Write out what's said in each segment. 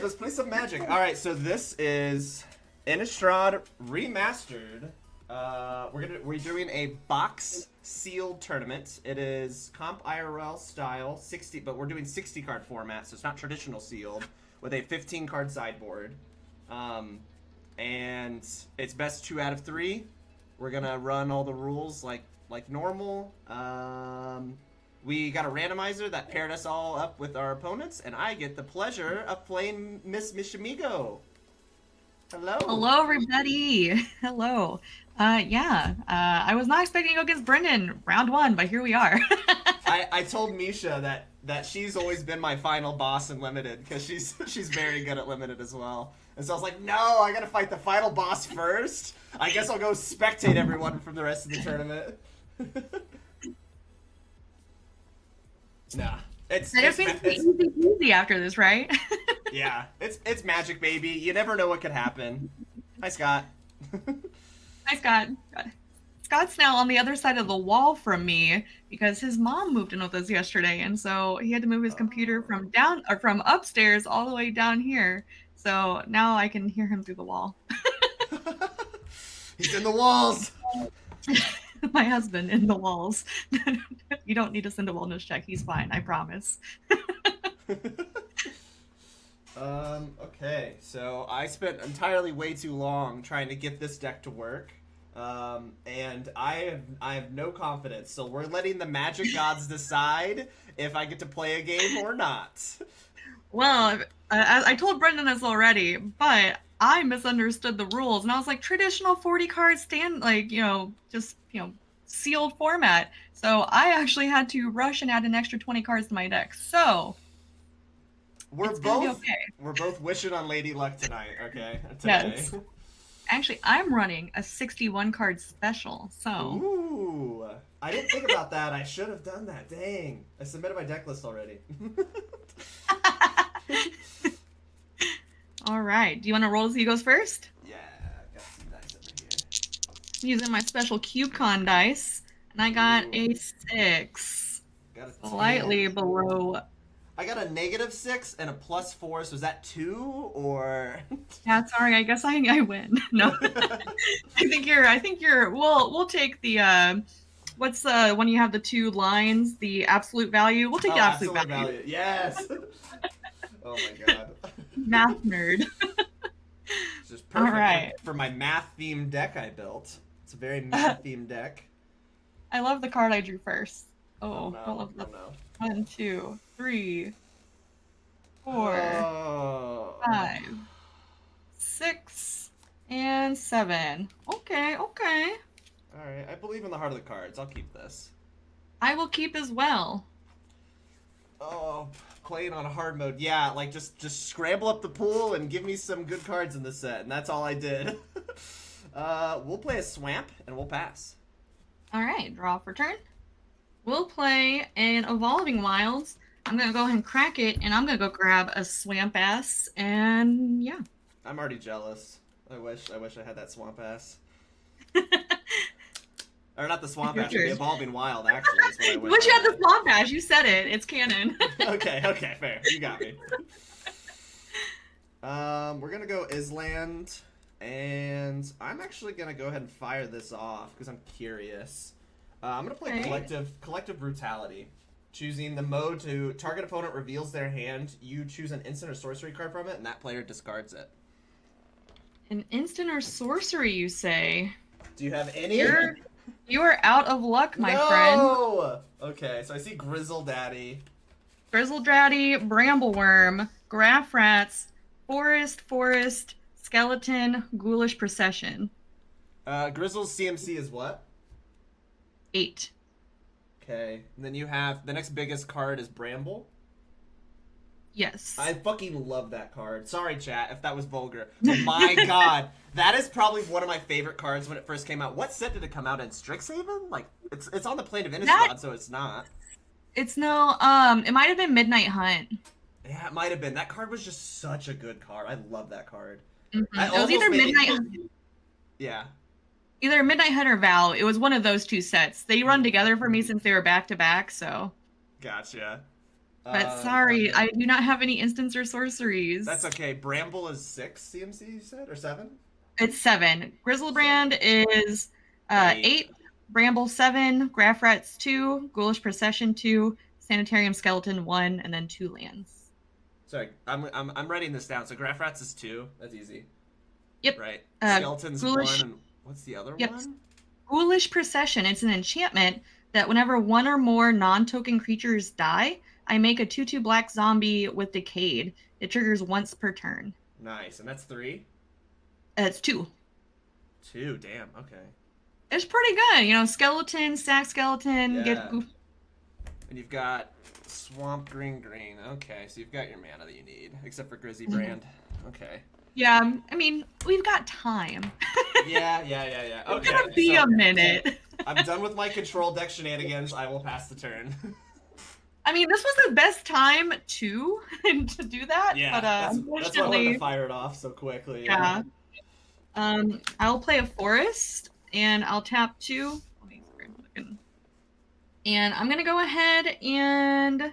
let's play some Magic. All right, so this is Innistrad Remastered. We're doing a box sealed tournament. It is comp IRL style 60, but we're doing 60 card format, so it's not traditional sealed with a 15 card sideboard. And it's best 2 out of 3. We're gonna run all the rules like normal. We got a randomizer that paired us all up with our opponents, and I get the pleasure of playing Miss Mishimigo. Hello. Hello, everybody. Hello. I was not expecting to go against Brendan round 1, but here we are. I told Misha that she's always been my final boss in Limited, because she's very good at Limited as well. And so I was like, no, I gotta fight the final boss first. I guess I'll go spectate everyone from the rest of the tournament. Nah. It's easy after this, right? Yeah, it's Magic, baby. You never know what could happen. Hi, Scott. Hi, Scott. Scott's now on the other side of the wall from me because his mom moved in with us yesterday, and so he had to move his computer from upstairs all the way down here. So now I can hear him through the wall. He's in the walls. My husband in the walls. You don't need to send a wellness check. He's fine. I promise. Okay, so I spent entirely way too long trying to get this deck to work, and I have no confidence. So we're letting the Magic gods decide if I get to play a game or not. Well, I told Brendan this already, but I misunderstood the rules, and I was like, traditional 40 card sealed format. So I actually had to rush and add an extra 20 cards to my deck. So we're both wishing on Lady Luck tonight. Okay. Today. Yes. Actually, I'm running a 61 card special. So. Ooh, I didn't think about that. I should have done that. Dang, I submitted my deck list already. All right. Do you want to roll as he goes first? Yeah, I got some dice over here. I'm using my special CubeCon dice, and I got a 6. Got a slightly below. I got a -6 and a +4. So is that 2 or? Yeah, sorry. I guess I win. No, I think you're. We'll take the. What's when you have the 2 lines? The absolute value. We'll take the absolute value. Yes. Oh my god. Math nerd. This is perfect for my math-themed deck I built. It's a very math-themed deck. I love the card I drew first. Oh no. I love that. Oh, no. 1, 2, 3, 4, 5, 6, and 7. Okay. Alright, I believe in the heart of the cards. I'll keep this. I will keep as well. Oh, playing on hard mode. Yeah, like just scramble up the pool and give me some good cards in this set, and that's all I did. We'll play a Swamp, and we'll pass. Alright, draw for turn. We'll play an Evolving Wilds. I'm going to go ahead and crack it, and I'm going to go grab a Swamp Ass, and yeah. I'm already jealous. I wish I had that Swamp Ass. Or not the Swamp Ass, the Evolving Wild, actually. Is what I wish you had the Swamp Ass. You said it. It's canon. Okay, fair. You got me. We're going to go Island, and I'm actually going to go ahead and fire this off, because I'm curious. I'm going to play Collective Brutality. Choosing the mode to target opponent reveals their hand. You choose an instant or sorcery card from it, and that player discards it. An instant or sorcery, you say? Do you have any? You are out of luck, my friend. No! Okay, so I see Grizzle Daddy. Grizzle Daddy, Brambleworm, Graph Rats, Forest, Skeleton, Ghoulish Procession. Grizzle's CMC is what? 8. Okay, and then you have the next biggest card is Bramble. Yes. I fucking love that card. Sorry, chat, if that was vulgar. But my god, that is probably one of my favorite cards when it first came out. What set did it come out in? Strixhaven? Like, it's on the plane of Innistrad, so it's not. It's no, it might have been Midnight Hunt. Yeah, it might have been. That card was just such a good card. I love that card. Mm-hmm. It was either Midnight Hunt. Yeah. Either Midnight Hunt or Val. It was one of those 2 sets. They run together for me since they were back-to-back, so. Gotcha. But sorry, I do not have any instants or sorceries. That's okay. Bramble is 6 CMC, you said? Or 7? It's 7. Grizzlebrand is 8. 8. Bramble 7. Graph Rats 2. Ghoulish Procession 2. Sanitarium Skeleton 1. And then 2 lands. Sorry, I'm writing this down. So Graph Rats is 2. That's easy. Yep. Right. Skeleton's Ghoulish, 1. And what's the other yep. one? Ghoulish Procession. It's an enchantment that whenever one or more non-token creatures die, I make a 2/2 black zombie with Decayed. It triggers once per turn. Nice. And that's 3? It's 2. 2, damn. Okay. It's pretty good. You know, skeleton, sack skeleton, Yeah. get goof. And you've got Swamp Green. Okay, so you've got your mana that you need, except for Grizzy Brand. Okay. Yeah, I mean, we've got time. Yeah. It's Okay. gonna be a minute. I'm done with my control deck shenanigans. I will pass the turn. I mean, this was the best time to do that. Yeah, but that's why I wanted unfortunately, to fire it off so quickly. yeah. I'll play a forest, and I'll tap 2. And I'm gonna go ahead and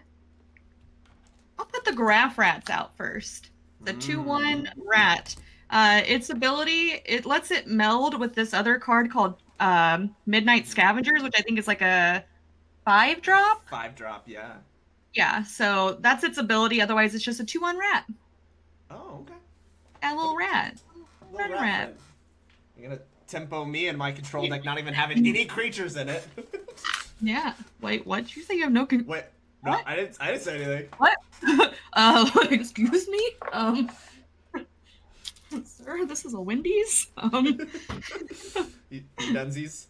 I'll put the Graph Rats out first. The 2/1 rat. Its ability, it lets it meld with this other card called Midnight Scavengers, which I think is like a 5-drop. 5-drop, yeah. Yeah, so that's its ability. Otherwise, it's just a 2/1 rat. Oh, okay. A little rat. Little Rat. You're gonna tempo me and my control deck not even having any creatures in it. Yeah. Wait, what? Did you say you have no Wait, no, What? I didn't say anything. What? Excuse me? Sir, this is a Wendy's? You dunsies?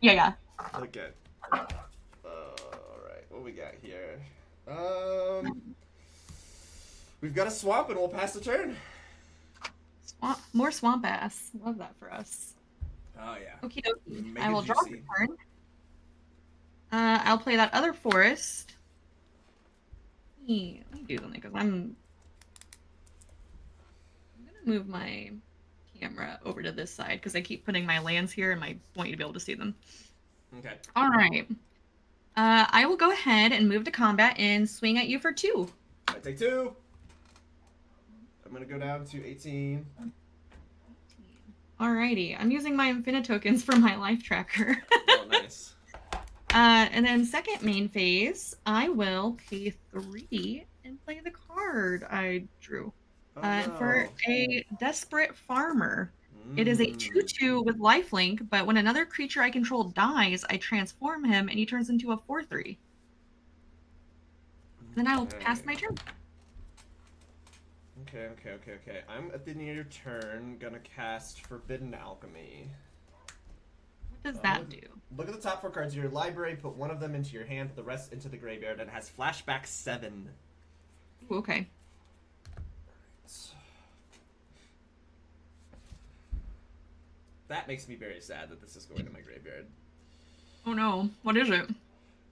Yeah. Okay. Alright, what we got here? We've got a swamp and we'll pass the turn. More swamp ass. Love that for us. Oh, yeah. Okie dokie. Make I it will draw juicy. the turn. I'll play that other forest. Let me do something because I'm gonna move my camera over to this side because I keep putting my lands here and I want you to be able to see them. Okay. All right. I will go ahead and move to combat and swing at you for 2. I take 2. I'm gonna go down to 18. Alrighty. I'm using my Infinite tokens for my life tracker. Oh, nice. And then second main phase, I will pay 3 and play the card I drew. For a Desperate Farmer. It is a 2/2 with lifelink, but when another creature I control dies, I transform him and he turns into a 4/3. Then I will pass my turn. Okay. I'm at the end of your turn gonna cast Forbidden Alchemy. What does that do? Look at the top 4 cards of your library, put one of them into your hand, put the rest into the graveyard, and it has flashback 7. Ooh, okay. That makes me very sad that this is going to my graveyard. Oh no. What is it?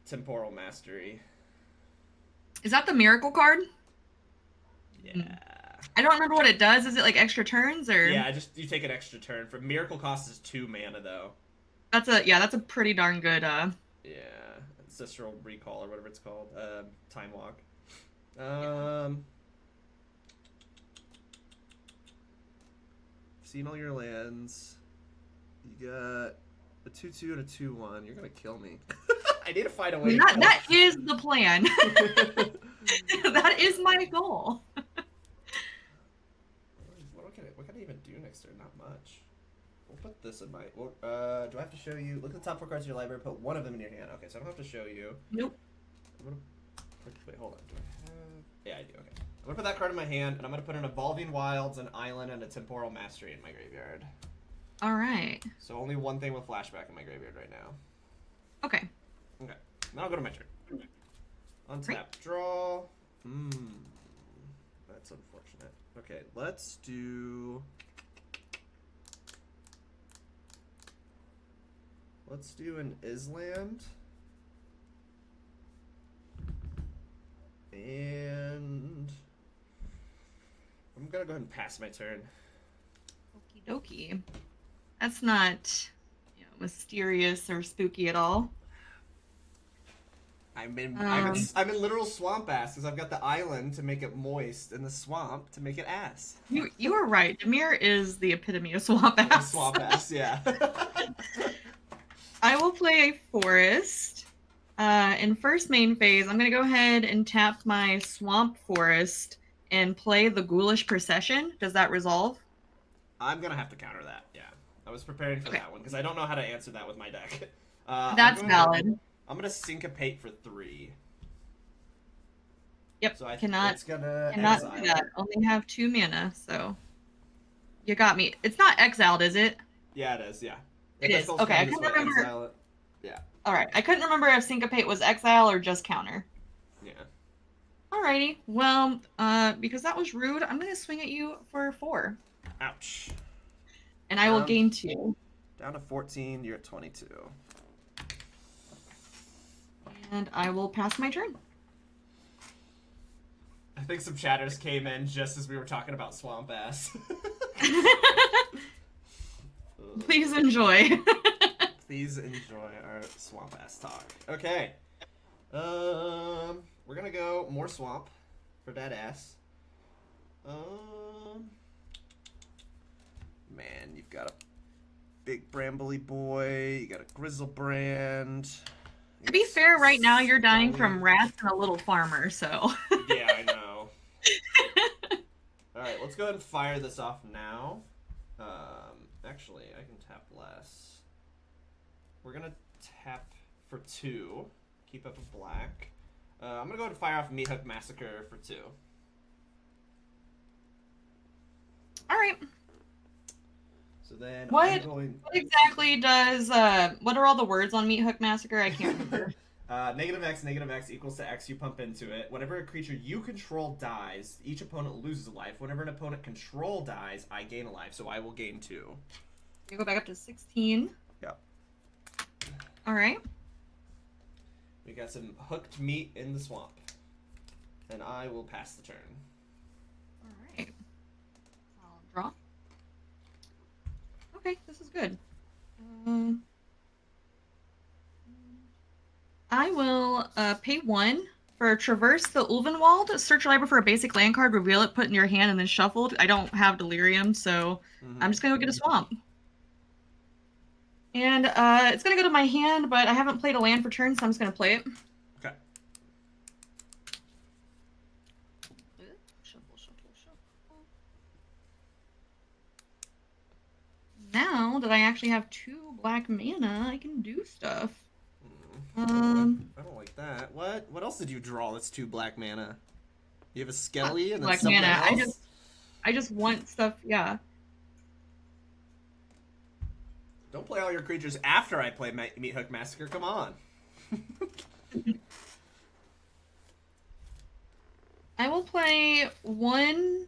Temporal Mastery. Is that the miracle card? Yeah. I don't remember what it does. Is it like extra turns or? Yeah, you take an extra turn. For Miracle cost is 2 mana though. That's a pretty darn good Yeah. Ancestral Recall or whatever it's called. Time Walk. Seen all your lands. You got a 2/2 and a 2/1. You're gonna kill me. I need to find a way. That is the plan. That is my goal. What can I even do next turn? Not much. We'll put this in my. Do I have to show you? Look at the top 4 cards of your library. Put one of them in your hand. Okay, so I don't have to show you. Nope. Wait, hold on. Do I have? Yeah, I do. Okay. I'm gonna put that card in my hand, and I'm gonna put an Evolving Wilds, an Island, and a Temporal Mastery in my graveyard. All right. So only one thing with flashback in my graveyard right now. Okay. Okay. Now I'll go to my turn. Untap, draw. That's unfortunate. Okay, let's do. Let's do an Island. And I'm gonna go ahead and pass my turn. Okie dokie. That's not, mysterious or spooky at all. I'm in literal swamp ass because I've got the island to make it moist and the swamp to make it ass. You were right. Demir is the epitome of swamp ass. Swamp ass, yeah. I will play a forest. In first main phase, I'm gonna go ahead and tap my swamp forest and play the Ghoulish Procession. Does that resolve? I'm gonna have to counter that. Yeah, I was preparing for that one because I don't know how to answer that with my deck. That's valid. I'm gonna syncopate for 3. Yep. So cannot it's gonna do exile. that. Only have 2 mana, so you got me. It's not exiled, is it? Yeah, it is. Yeah. It is. Okay, I couldn't remember. Exile it. Yeah. All right, I couldn't remember if syncopate was exile or just counter. Yeah. Alrighty. Well, because that was rude, I'm gonna swing at you for 4. Ouch. And I will gain 2. Down to 14. You're at 22. And I will pass my turn. I think some chatters came in just as we were talking about swamp ass. Please enjoy. Please enjoy our swamp ass talk. Okay. We're gonna go more swamp for that ass. Man, you've got a big brambly boy. You got a Grizzlebrand. To be fair, right now you're dying from rats and a little farmer, so. Yeah, I know. Alright, let's go ahead and fire this off now. Actually, I can tap less. We're gonna tap for 2. Keep up a black. I'm gonna go ahead and fire off Meat Hook Massacre for 2. Alright. So then what exactly does what are all the words on Meat Hook Massacre? I can't remember. -X equals to X you pump into it. Whenever a creature you control dies, each opponent loses a life. Whenever an opponent control dies, I gain a life, so I will gain 2. You go back up to 16. Yep. Alright. We got some hooked meat in the swamp. And I will pass the turn. Alright. I'll draw. Okay, this is good. I will pay 1 for Traverse the Ulvenwald. Search your library for a basic land card, reveal it, put it in your hand, and then shuffled. I don't have Delirium, so I'm just going to go get a swamp. And it's going to go to my hand, but I haven't played a land for turn, so I'm just going to play it. Okay. Shuffle, shuffle, shuffle. Now that I actually have 2 black mana, I can do stuff. I don't like that. What else did you draw that's 2 black mana? You have a Skelly and then something else? I just want stuff, yeah. Don't play all your creatures after I play Meat Hook Massacre, come on. I will pay 1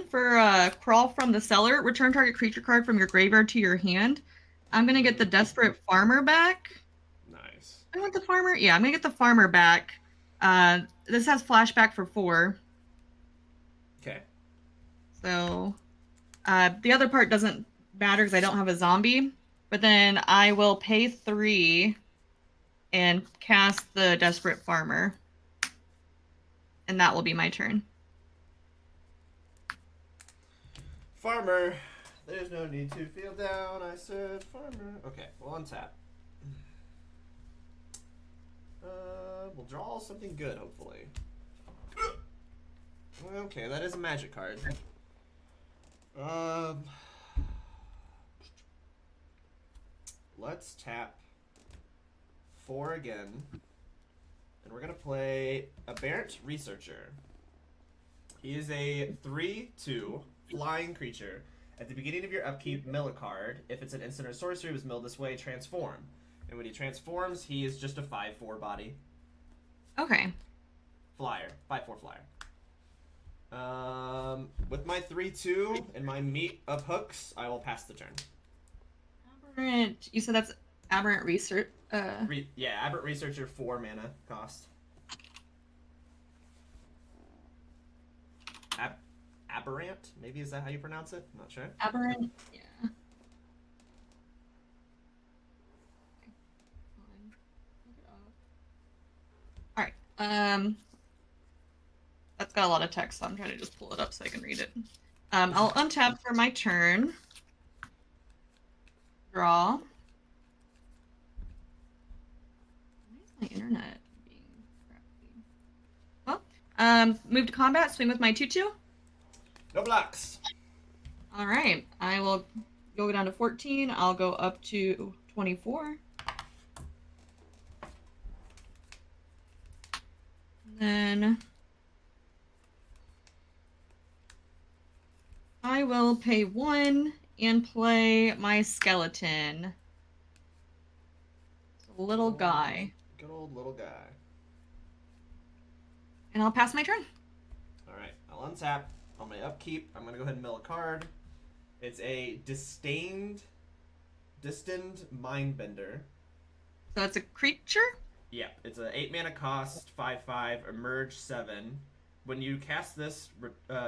for Crawl from the Cellar. Return target creature card from your graveyard to your hand. I'm going to get the Desperate Farmer back. Nice. I want the Farmer? Yeah, I'm going to get the Farmer back. This has flashback for 4. Okay. So, the other part doesn't matter because I don't have a zombie. But then I will pay 3 and cast the Desperate Farmer. And that will be my turn. Farmer. There's no need to feel down, I said farmer. Okay, we'll untap. We'll draw something good, hopefully. Okay, that is a magic card. Let's tap 4 again. And we're going to play Aberrant Researcher. He is a 3/2 flying creature. At the beginning of your upkeep, mill a card. If it's an instant or sorcery, it was milled this way, transform. And when he transforms, he is just a 5/4 body. Okay. Flyer. 5/4 flyer. With my 3/2 and my meat of hooks, I will pass the turn. Aberrant. You said that's Aberrant Research. Yeah, Aberrant Researcher, 4 mana cost. Aberrant? Maybe is that how you pronounce it? I'm not sure. Aberrant. Yeah. Um, that's got a lot of text, so I'm trying to just pull it up so I can read it. I'll untap for my turn. Draw. Why is my internet being crappy? Well, move to combat, swing with my 2/2. No blocks. All right, I will go down to 14. I'll go up to 24. Then I will pay 1 and play my skeleton. It's a little guy. Good old little guy. And I'll pass my turn. Alright, I'll untap. On my upkeep, I'm going to go ahead and mill a card. It's a Destined Mindbender. So that's a creature? Yeah, it's an 8 mana cost, 5/5, emerge 7. When you cast this,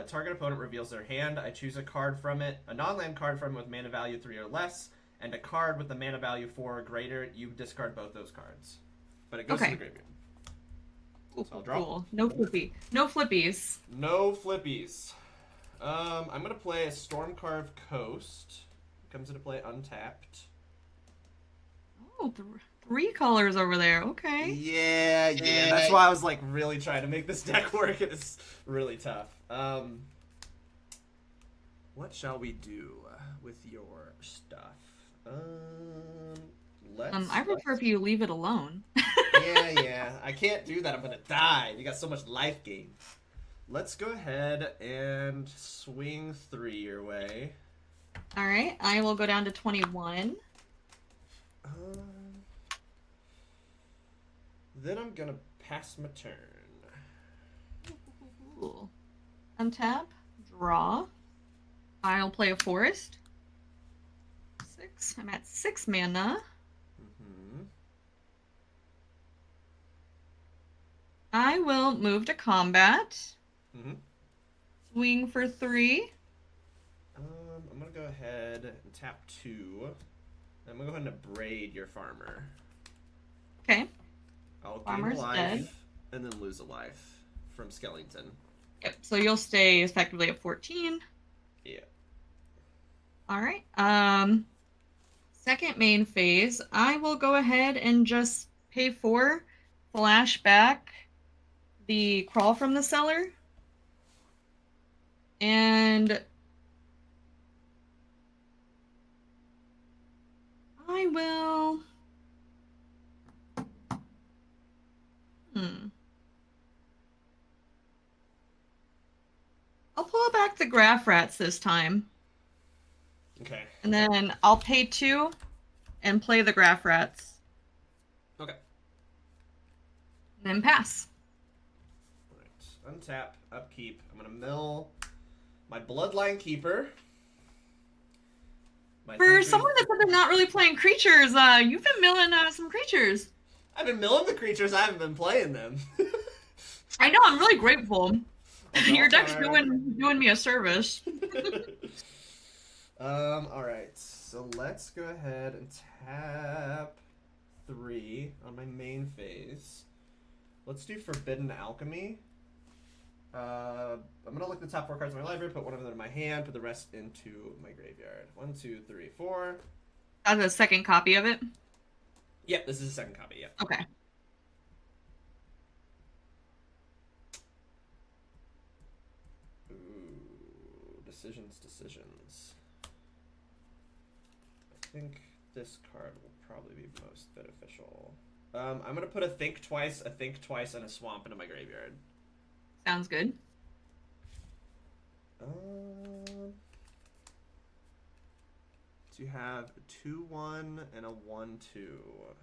target opponent reveals their hand. I choose a card from it, a non-land card from it with mana value 3 or less, and a card with the mana value 4 or greater. You discard both those cards. But it goes to the graveyard. Cool, So I'll draw. cool. No flippies. No flippies. No flippies. I'm going to play a Stormcarved Coast. Comes into play untapped. Oh, 3 colors over there. Okay. Yeah. That's why I was like really trying to make this deck work. It's really tough. What shall we do with your stuff? I prefer if you leave it alone. yeah. I can't do that. I'm gonna die. You got so much life gain. Let's go ahead and swing 3 your way. All right, I will go down to 21. Then I'm gonna pass my turn. Cool. Untap, draw. I'll play a forest. 6. I'm at 6 mana. I will move to combat. Swing for 3. I'm gonna go ahead and tap 2. I'm gonna go ahead and braid your farmer. Okay. I'll gain Farmer's a life dead. and then lose a life from Skellington. Yep. So you'll stay effectively at 14. Yeah. All right. Second main phase, I will go ahead and just pay 4, flash back the Crawl from the Cellar, and I will. I'll pull back the Graph Rats this time. Okay. And then I'll pay 2 and play the Graph Rats. Okay. And then pass. Alright. Untap, upkeep. I'm gonna mill my Bloodline Keeper. For someone that's been not really playing creatures, you've been milling some creatures. I've been milling the creatures, I haven't been playing them. I know, I'm really grateful. Your deck's doing me a service. Alright, so let's go ahead and tap 3 on my main phase. Let's do Forbidden Alchemy. I'm gonna look at the top 4 cards in my library, put one of them in my hand, put the rest into my graveyard. 1, 2, 3, 4. That's a second copy of it? Yep, this is a second copy, yep. Okay. Ooh, decisions. I think this card will probably be most beneficial. I'm gonna put a Think Twice, and a Swamp into my graveyard. Sounds good. So you have a 2/1 and a 1/2.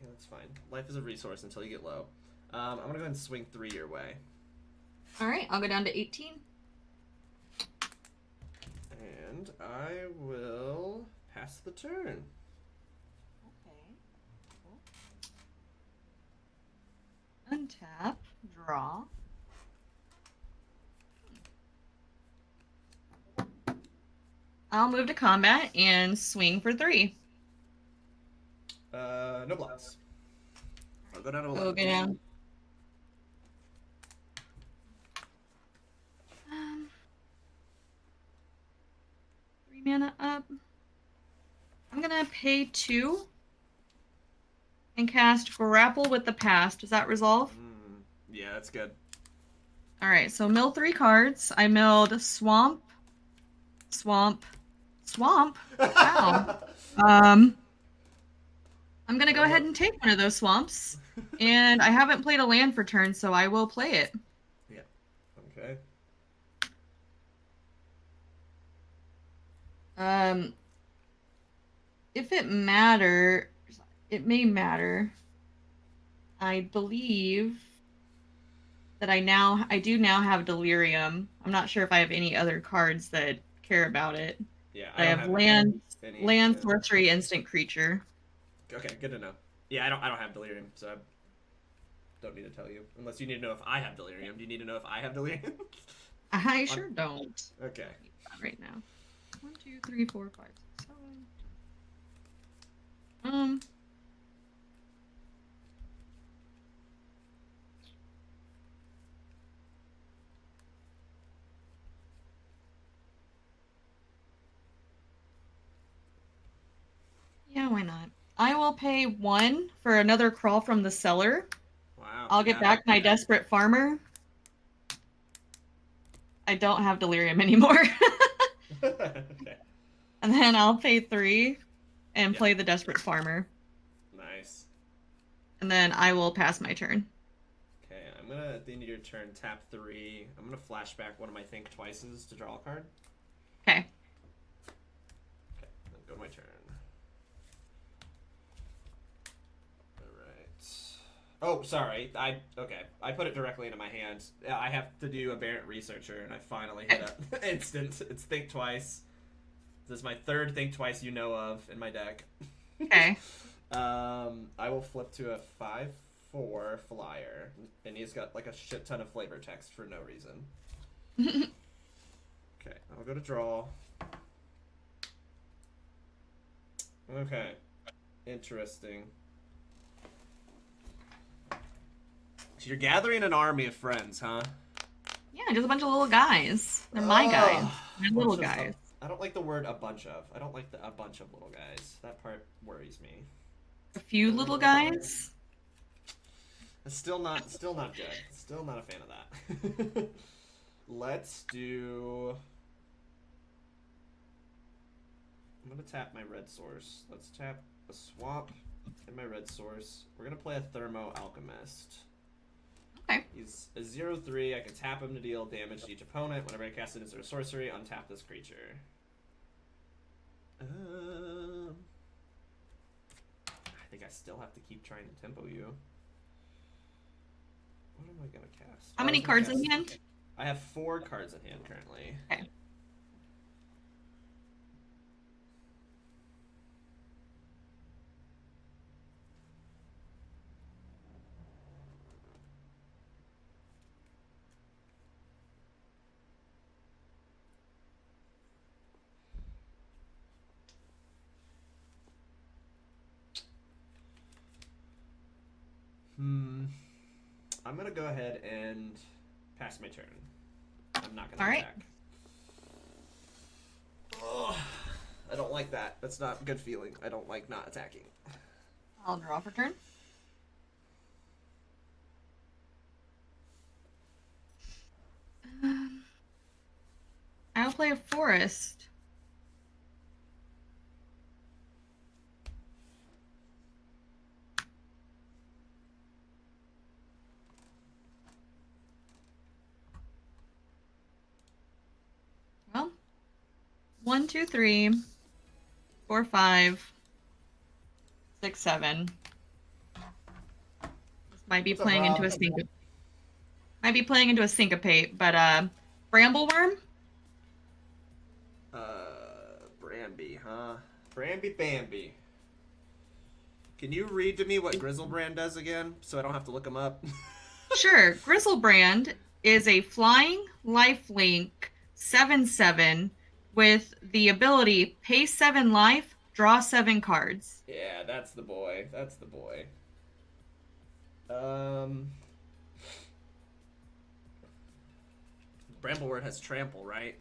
Yeah, that's fine. Life is a resource until you get low. I'm gonna go ahead and swing 3 your way. All right, I'll go down to 18. And I will pass the turn. Okay. Cool. Untap, draw. I'll move to combat and swing for 3. No blocks. I'll go down to 11. Go down. 3 mana up. I'm gonna pay 2 and cast Grapple with the Past. Does that resolve? Yeah, that's good. Alright, so mill 3 cards. I milled Swamp. Swamp. Swamp? Wow. I'm gonna go ahead and take one of those swamps. And I haven't played a land for turn, so I will play it. Yeah. Okay. If it may matter. I believe that I do now have Delirium. I'm not sure if I have any other cards that care about it. Yeah, I have land, sorcery, instant creature. Okay, good to know. Yeah, I don't have Delirium, so I don't need to tell you. Unless you need to know if I have Delirium. Do you need to know if I have Delirium? I sure don't. Okay. Right now. 1, 2, 3, 4, 5, 6, 7. Yeah, why not? I will pay 1 for another crawl from the cellar. Wow. I'll get back my Desperate Farmer. I don't have Delirium anymore. Okay. And then I'll pay 3 and play the Desperate Farmer. Nice. And then I will pass my turn. Okay, I'm gonna, at the end of your turn, tap 3. I'm gonna flashback one of my Think Twices to draw a card. Okay. Okay, then go to my turn. Alright. Oh, sorry. I put it directly into my hand. I have to do Aberrant Researcher, and I finally hit a instant. It's Think Twice. This is my 3rd Think Twice you know of in my deck. Okay. I will flip to a 5/4 flyer, and he's got like a shit ton of flavor text for no reason. Okay, I'll go to draw. Okay, interesting. So you're gathering an army of friends, huh? Yeah, just a bunch of little guys. They're my guys. They're little guys. I don't like the word a bunch of. I don't like a bunch of little guys. That part worries me. A few little guys? It's still not good. Still not a fan of that. Let's do... I'm going to tap my red source. Let's tap a swamp and my red source. We're going to play a Thermo Alchemist. Okay. He's a 0/3. I can tap him to deal damage to each opponent. Whenever I cast an instant or sorcery, untap this creature. I think I still have to keep trying to tempo you. What am I going to cast? How many cards in hand? I have 4 cards in hand currently. Okay. I'm going to go ahead and pass my turn. I'm not going to attack. Ugh, I don't like that. That's not a good feeling. I don't like not attacking. I'll draw for turn. I'll play a forest. Well, 1, 2, 3, 4, 5, 6, 7. This might be playing into a syncopate. Might be playing into a syncopate, but Brambleworm. Bramby, huh? Bramby Bambi. Can you read to me what Grizzlebrand does again, so I don't have to look him up? Sure. Grizzlebrand is a flying lifelink 7/7 with the ability pay 7 life, draw 7 cards. Yeah, that's the boy. That's the boy. Bramblewort has trample, right?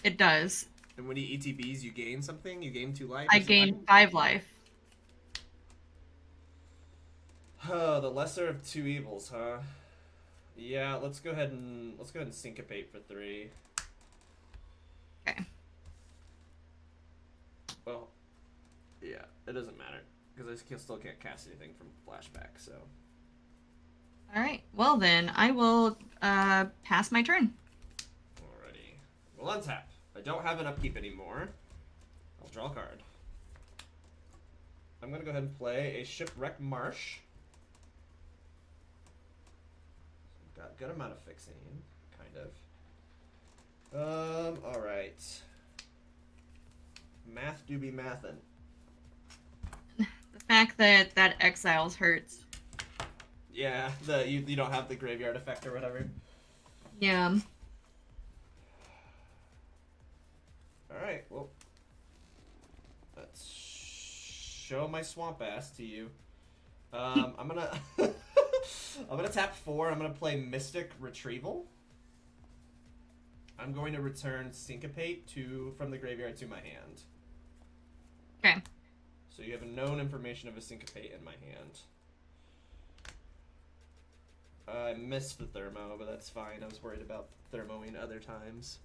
It does. And when you ETBs, you gain something? You gain 2 life? I gain 5 life. Oh, the lesser of 2 evils, huh? Yeah, let's go ahead and syncopate for 3. Okay. Well, yeah, it doesn't matter because I still can't cast anything from flashback. So. All right. Well then, I will pass my turn. Alrighty. We'll untap. I don't have an upkeep anymore. I'll draw a card. I'm gonna go ahead and play a Shipwreck Marsh. Got a good amount of fixing, kind of. Alright. Math do be mathin'. The fact that exiles hurts. Yeah, you don't have the graveyard effect or whatever. Yeah. Alright, well. Let's show my swamp ass to you. I'm gonna I'm gonna tap 4. I'm gonna play Mystic Retrieval. I'm going to return Syncopate from the graveyard to my hand. Okay. So you have a known information of a Syncopate in my hand. I missed the Thermo, but that's fine. I was worried about Thermoing other times.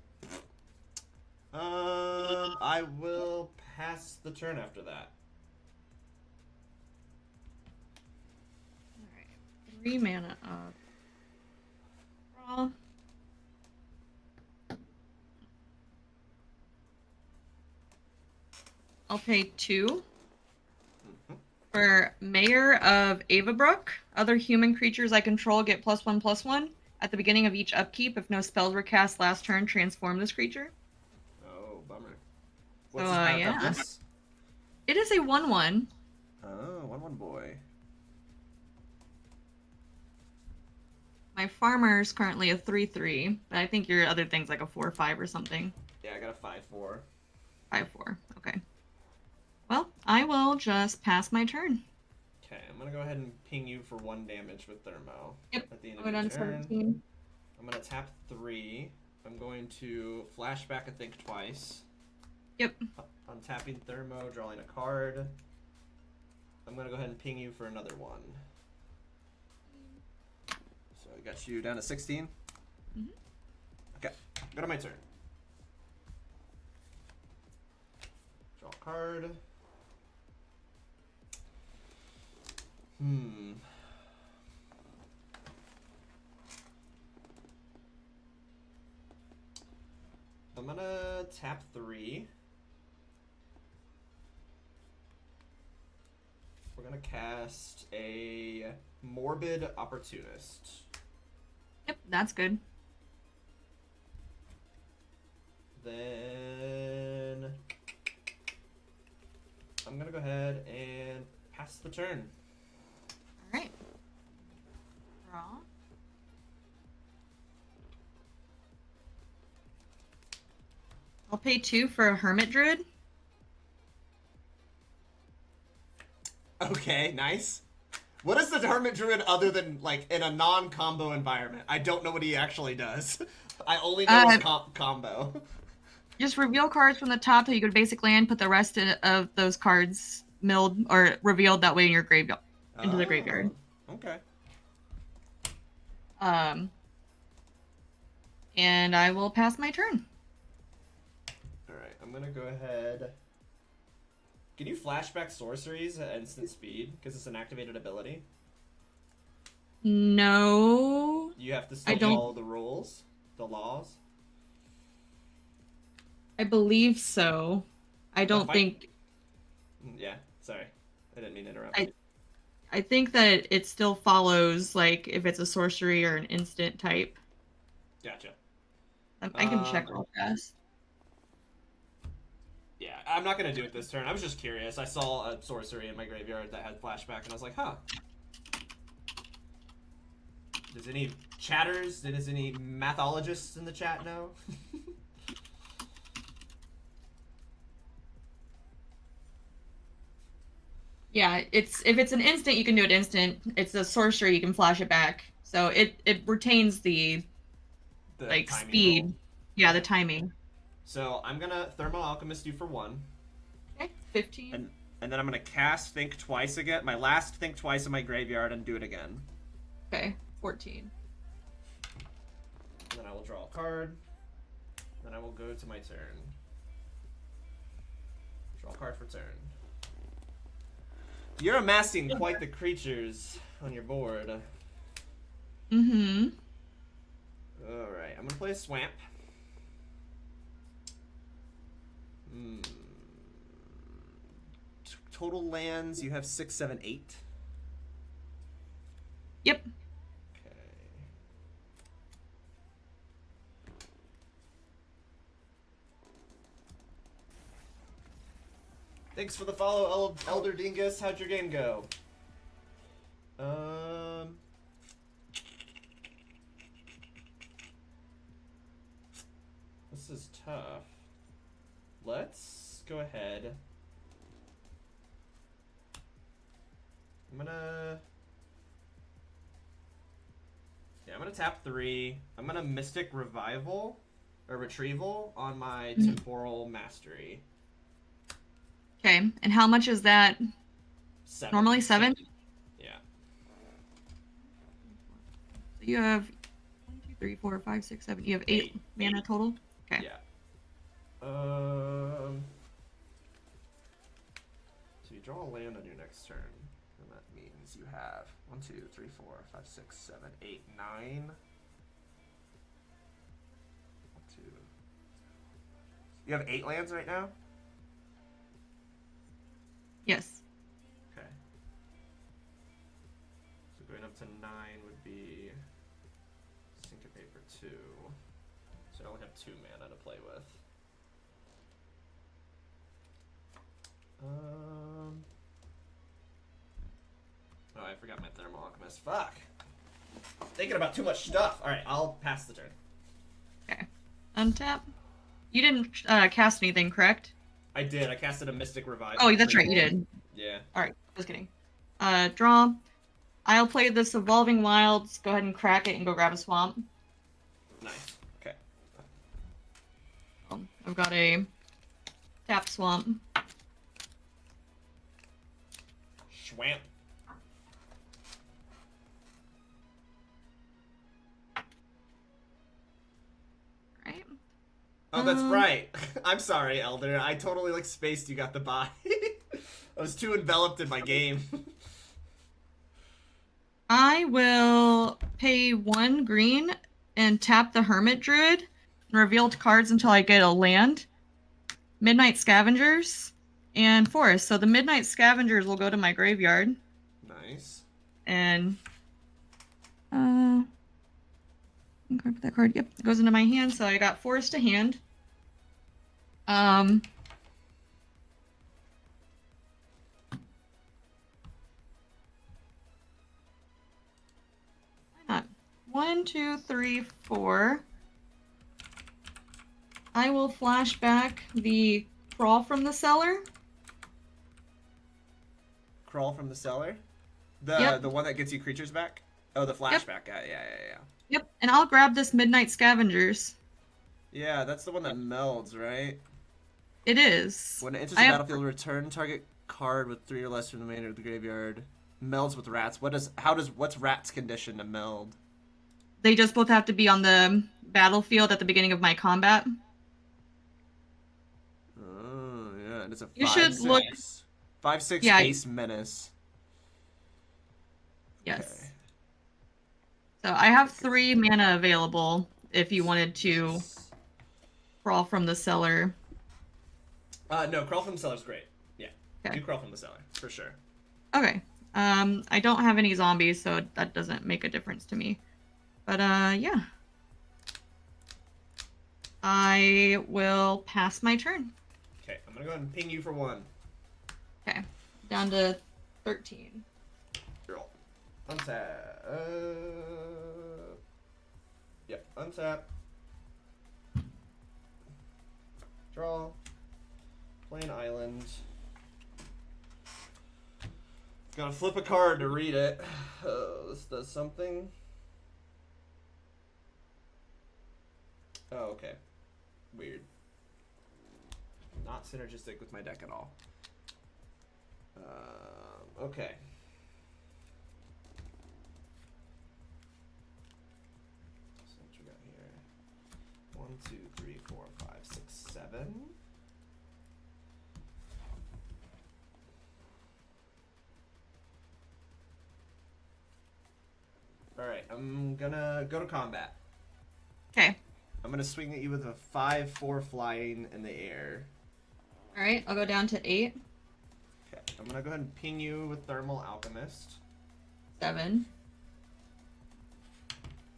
I will pass the turn after that. Alright. 3 mana up. Draw. I'll pay 2. For Mayor of Avabrook, other human creatures I control get +1/+1. At the beginning of each upkeep, if no spells were cast last turn, transform this creature. Oh, bummer. So, What's his mana yeah. toughness? It is a 1/1. Oh, 1/1 boy. My farmer's currently a 3/3, but I think your other thing's like a 4/5 or something. Yeah, I got a 5/4. 5/4, okay. Well, I will just pass my turn. Okay, I'm gonna go ahead and ping you for 1 damage with Thermo. Yep, At the end I'm of your on turn. 17. I'm gonna tap 3. I'm going to flashback a think twice. Yep. I'm tapping Thermo, drawing a card. I'm gonna go ahead and ping you for another 1. So I got you down to 16. Mm-hmm. Okay, go to my turn. Draw a card. I'm gonna tap 3. We're gonna cast a Morbid Opportunist. Yep, that's good. Then I'm gonna go ahead and pass the turn. All right. Draw. I'll pay 2 for a Hermit Druid. Okay, nice. What is the Hermit Druid other than, like, in a non-combo environment? I don't know what he actually does. I only know his combo. Just reveal cards from the top that you could basic land, put the rest of those cards milled or revealed that way in your graveyard into the graveyard. Okay. And I will pass my turn. Alright, I'm gonna go ahead. Can you flashback sorceries at instant speed? Because it's an activated ability. No. You have to still follow the rules, the laws. I believe so. I don't think. Yeah, sorry. I didn't mean to interrupt. I think that it still follows, like, if it's a sorcery or an instant type. Gotcha. I can check real fast. Yeah, I'm not going to do it this turn. I was just curious. I saw a sorcery in my graveyard that had flashback, and I was like, huh. Does any chatters, does any mathologists in the chat know? Yeah, if it's an instant, you can do it instant. It's a sorcery, you can flash it back. So it retains the like timing roll. speed. Yeah, the Okay. timing. So I'm gonna Thermal Alchemist you for 1. Okay, 15. And then I'm gonna cast Think Twice again. My last Think Twice in my graveyard and do it again. Okay, 14. And then I will draw a card. Then I will go to my turn. Draw a card for turn. You're amassing quite the creatures on your board. Mm-hmm. Alright, I'm gonna play a Swamp. Total lands, you have 6, 7, 8. Yep. Okay. Thanks for the follow, Elder Dingus. How'd your game go? This is tough. Let's go ahead. I'm gonna tap 3. I'm gonna Mystic Revival or Retrieval on my Temporal Mastery. Okay, and how much is that? 7. Normally 7? Yeah. So you have 1, 2, 3, 4, 5, 6, 7. You have 8 mana total? Okay. Yeah. So you draw a land on your next turn, and that means you have 1, 2, 3, 4, 5, 6, 7, 8, 9. 1, 2. You have 8 lands right now? Yes. Okay. So going up to 9 would be Syncopate for 2. So I only have 2 mana to play with. Oh, I forgot my Thermal Alchemist. Fuck! Thinking about too much stuff. Alright, I'll pass the turn. Okay. Untap. You didn't cast anything, correct? I did. I casted a Mystic Revival. Oh, that's right, you did. Yeah. Alright, just kidding. Draw. I'll play this Evolving Wilds. Go ahead and crack it and go grab a swamp. Nice. Okay. I've got a tap swamp. Schwamp. Right. Oh, that's right. I'm sorry, Elder. I totally like spaced you got the buy. I was too enveloped in my game. I will pay 1 green and tap the Hermit Druid and reveal cards until I get a land. Midnight Scavengers and Forest. So the Midnight Scavengers will go to my graveyard. Nice. And grab that card. Yep, it goes into my hand. So I got Forest to hand. Why not? 1, 2, 3, 4. I will flash back the Crawl from the Cellar. Crawl from the cellar? Yep. The one that gets you creatures back? Oh, the flashback guy. Yeah. Yep, and I'll grab this Midnight Scavengers. Yeah, that's the one that melds, right? It is. When it enters the battlefield, return target card with 3 or less from the remainder of the graveyard. Melds with rats. What's rats condition to meld? They just both have to be on the battlefield at the beginning of my combat. Oh, yeah, and it's a 5/6. You should look 5/6 Yeah. base menace. Yes. Okay. So I have 3 mana available if you wanted to Crawl from the Cellar. No, Crawl from the Cellar's great. Yeah. Okay. Do Crawl from the Cellar, for sure. Okay. I don't have any zombies, so that doesn't make a difference to me. But, yeah. I will pass my turn. Okay, I'm gonna go ahead and ping you for 1. Okay. Down to 13. Roll. Untap. Yep, untap. Draw. Play an island. Gotta flip a card to read it. Oh, this does something. Oh, okay. Weird. Not synergistic with my deck at all. Okay. So what we got here? 1, 2, 3, 4, 5, 6, 7. Alright, I'm gonna go to combat. Okay. I'm gonna swing at you with a 5/4 flying in the air. Alright, I'll go down to 8. Okay, I'm gonna go ahead and ping you with Thermal Alchemist. 7.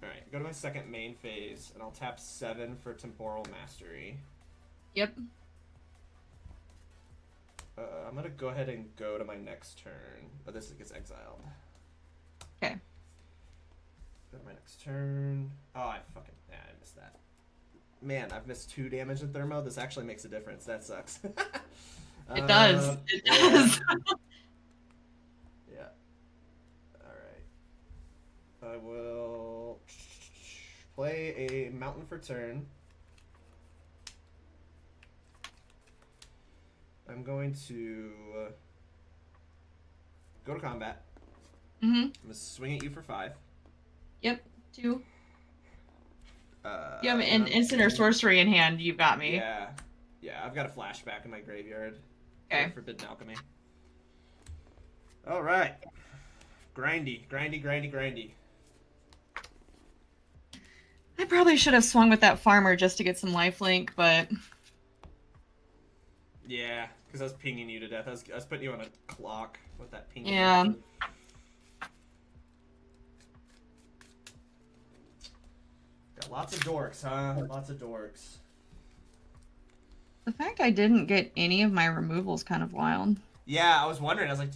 Alright, go to my second main phase, and I'll tap 7 for Temporal Mastery. Yep. I'm gonna go ahead and go to my next turn. Oh, this gets exiled. Okay. Go to my next turn. Oh, I missed that. Man, I've missed 2 damage in Thermo. This actually makes a difference. That sucks. It does. It does. Yeah. Alright. I will play a mountain for turn. I'm going to go to combat. Mm-hmm. I'm gonna swing at you for 5. Yep. 2. You have an instant or sorcery in hand, you've got me. Yeah. Yeah, I've got a flashback in my graveyard. Okay. Forbidden Alchemy. Alright. Grindy, grindy, grindy, grindy. I probably should have swung with that farmer just to get some lifelink, but... Yeah, because I was pinging you to death. I was putting you on a clock with that ping. Yeah. Got lots of dorks, huh? Lots of dorks. The fact I didn't get any of my removals kind of wild. Yeah, I was wondering. I was like,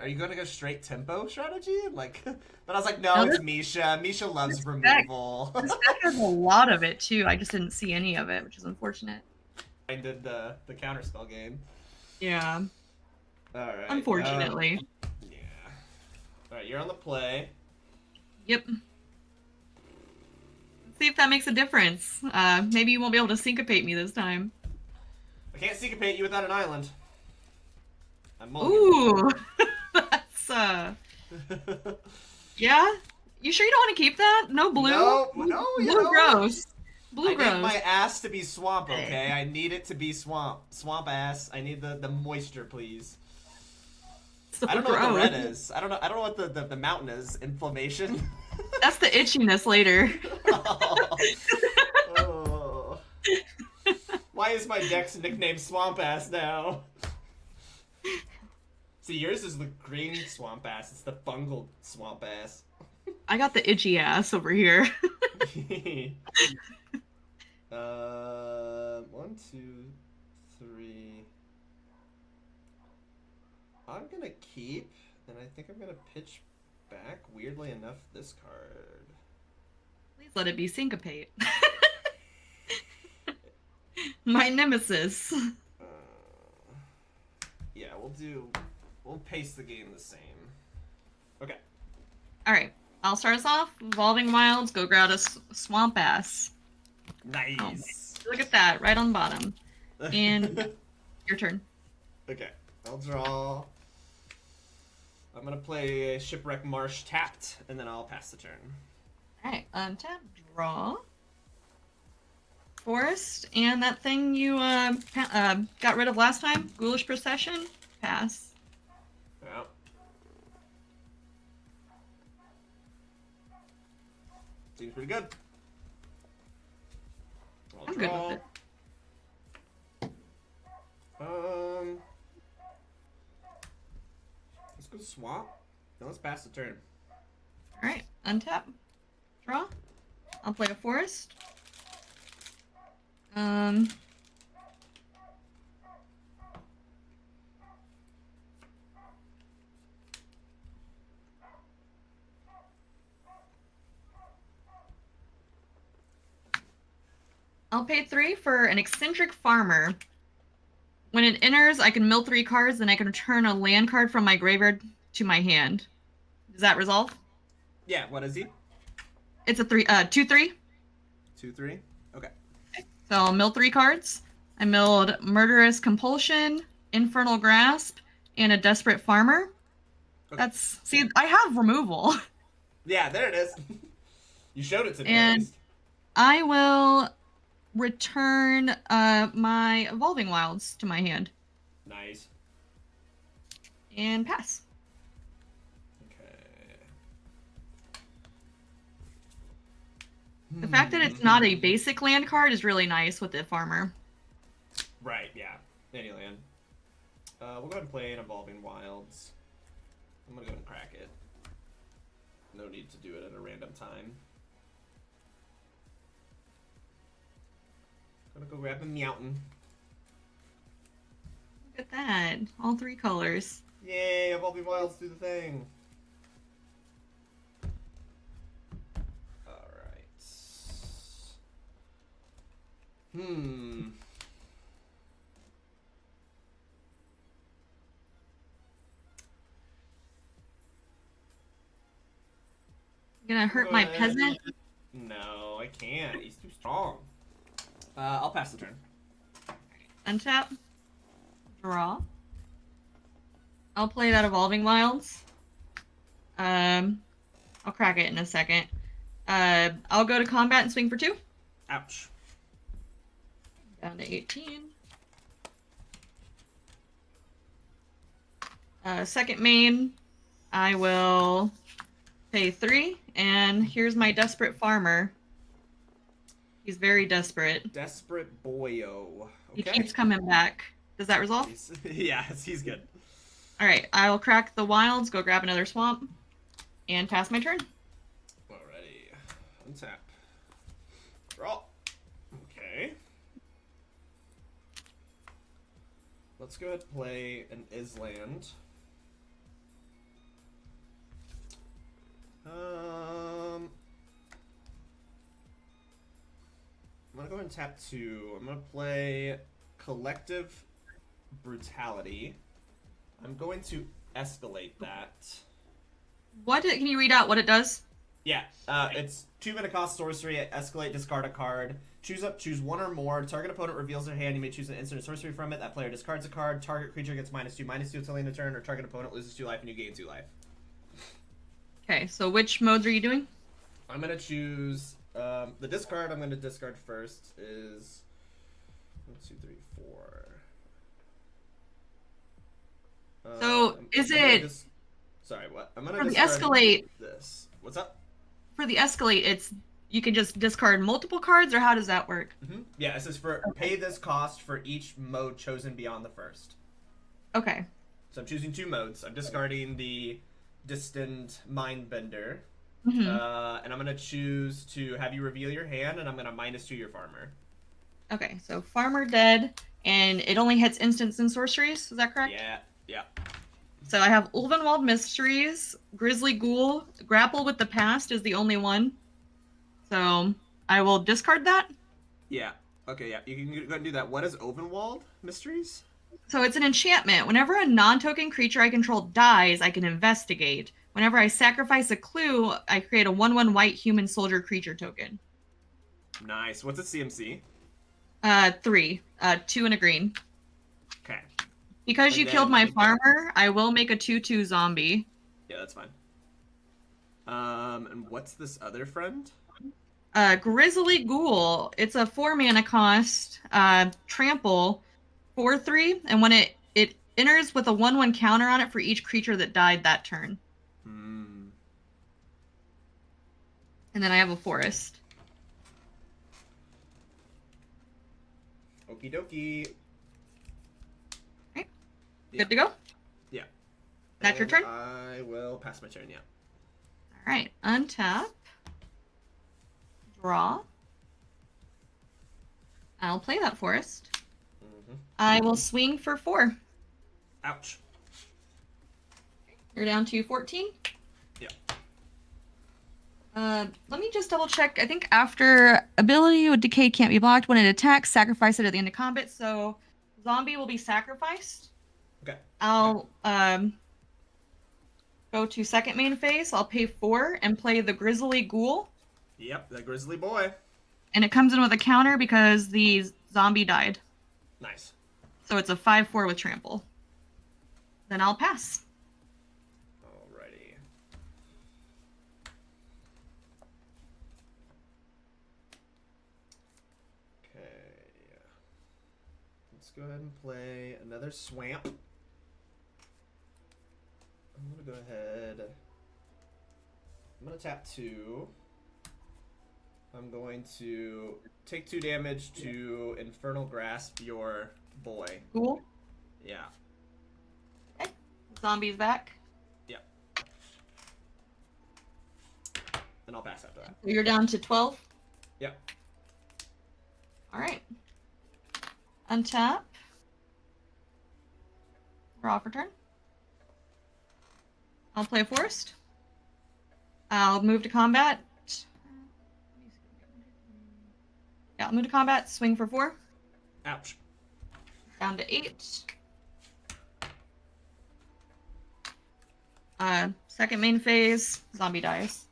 are you going to go straight tempo strategy? Like, but I was like, no, it's Misha. Misha loves removal. This deck has a lot of it too. I just didn't see any of it, which is unfortunate. I did the counterspell game. Yeah. All right. Unfortunately. Yeah. All right, you're on the play. Yep. Let's see if that makes a difference. Maybe you won't be able to syncopate me this time. I can't syncopate you without an island. I'm Ooh, that's yeah. You sure you don't want to keep that? No blue. No, blue gross. Blue gross. I need my ass to be swamp, okay? I need it to be swamp. Swamp ass. I need the moisture, please. So I don't know what the red is. I don't know what the mountain is. Inflammation. That's the itchiness later. Oh. Why is my deck's nicknamed Swamp Ass now? See, yours is the green Swamp Ass. It's the fungal Swamp Ass. I got the itchy ass over here. 1, 2, 3. I'm gonna keep, and I think I'm gonna pitch back, weirdly enough, this card. Please let it be syncopate. My nemesis. Yeah, we'll pace the game the same. Okay. Alright, I'll start us off. Evolving Wilds, go grab a swamp ass. Nice. Oh, look at that, right on the bottom. And your turn. Okay, I'll draw. I'm gonna play a Shipwreck Marsh tapped, and then I'll pass the turn. Alright, untap, draw. Forest, and that thing you got rid of last time, Ghoulish Procession, pass. Yeah. Seems pretty good. I'm good with it. Let's go swamp. Now let's pass the turn. Alright, untap, draw. I'll play a forest. I'll pay 3 for an eccentric farmer. When it enters, I can mill 3 cards, and I can return a land card from my graveyard to my hand. Does that resolve? Yeah, what is he? It's a 2/3. 2/3. Okay. So I'll mill 3 cards. I milled Murderous Compulsion, Infernal Grasp, and a Desperate Farmer. Okay. See, I have removal. Yeah, there it is. You showed it to me at And least. I will return my Evolving Wilds to my hand. Nice. And pass. Okay. The fact that it's not a basic land card is really nice with the farmer. Right, yeah. Any land. We'll go ahead and play an Evolving Wilds. I'm gonna go ahead and crack it. No need to do it at a random time. Gonna go grab a Meowton. Look at that. All 3 colors. Yay, Evolving Wilds do the thing. Alright. You gonna hurt my peasant? No, I can't. He's too strong. I'll pass the turn. Untap. Draw. I'll play that Evolving Wilds. I'll crack it in a second. I'll go to combat and swing for 2. Ouch. Down to 18. Second main, I will pay 3, and here's my Desperate Farmer. He's very desperate. Desperate boyo. He Okay. keeps coming back. Does that resolve? Yes, he's good. Alright, I'll crack the wilds, go grab another swamp, and pass my turn. Alrighty. Untap. Draw. Okay. Let's go ahead and play an Island. I'm gonna go ahead and tap 2. I'm gonna play Collective Brutality. I'm going to escalate that. Can you read out what it does? Yeah, it's 2 mana cost sorcery. Escalate, discard a card. Choose one or more. Target opponent reveals their hand. You may choose an instant or sorcery from it. That player discards a card. Target creature gets -2/-2 until the end of turn, or target opponent loses 2 life and you gain 2 life. Okay, so which modes are you doing? I'm gonna choose the discard. I'm gonna discard first is 1, 2, 3, 4. So is it sorry, what? I'm gonna for the discard escalate? this. What's up? For the escalate, it's you can just discard multiple cards, or how does that work? Yeah, it says pay this cost for each mode chosen beyond the first. Okay. So I'm choosing 2 modes. I'm discarding the Distant Mindbender. Mm-hmm. And I'm going to choose to have you reveal your hand, and I'm going to -2 your farmer. Okay, so farmer dead, and it only hits instants and sorceries, is that correct? Yeah. So I have Ulvenwald Mysteries, Grizzly Ghoul, Grapple with the Past is the only one. So I will discard that. Yeah. Okay, yeah. You can go ahead and do that. What is Ovenwald Mysteries? So it's an enchantment. Whenever a non-token creature I control dies, I can investigate. Whenever I sacrifice a clue, I create a 1/1 white human soldier creature token. Nice. What's its CMC? 3. 2 and a green. Okay. Because And you then- killed my farmer, I will make a 2/2 zombie. Yeah, that's fine. And what's this other friend? Grizzly Ghoul. It's a 4 mana cost, trample, 4/3, and when it enters with a 1/1 counter on it for each creature that died that turn. And then I have a forest. Okie dokie. Right. Good to go? Yeah. That's your turn? I will pass my turn, yeah. All right. Untap. Draw. I'll play that forest. I will swing for 4. Ouch. You're down to 14. Yeah. Let me just double check. I think after ability with decay can't be blocked when it attacks, sacrifice it at the end of combat. So zombie will be sacrificed. Okay. I'll Go to second main phase. I'll pay 4 and play the Grizzly Ghoul. Yep, the grizzly boy. And it comes in with a counter because the zombie died. Nice. So it's a 5/4 with trample. Then I'll pass. Alrighty. Okay. Let's go ahead and play another swamp. I'm gonna go ahead. I'm gonna tap 2. I'm going to take 2 damage to Infernal Grasp your boy. Cool. Yeah. Okay. Zombie's back. Yeah. And I'll pass after that. So you're down to 12. Yeah. All right. Untap. Draw for turn. I'll play a forest. I'll move to combat. Yeah, I'll move to combat. Swing for 4. Ouch. Down to 8. Second main phase. Zombie dies.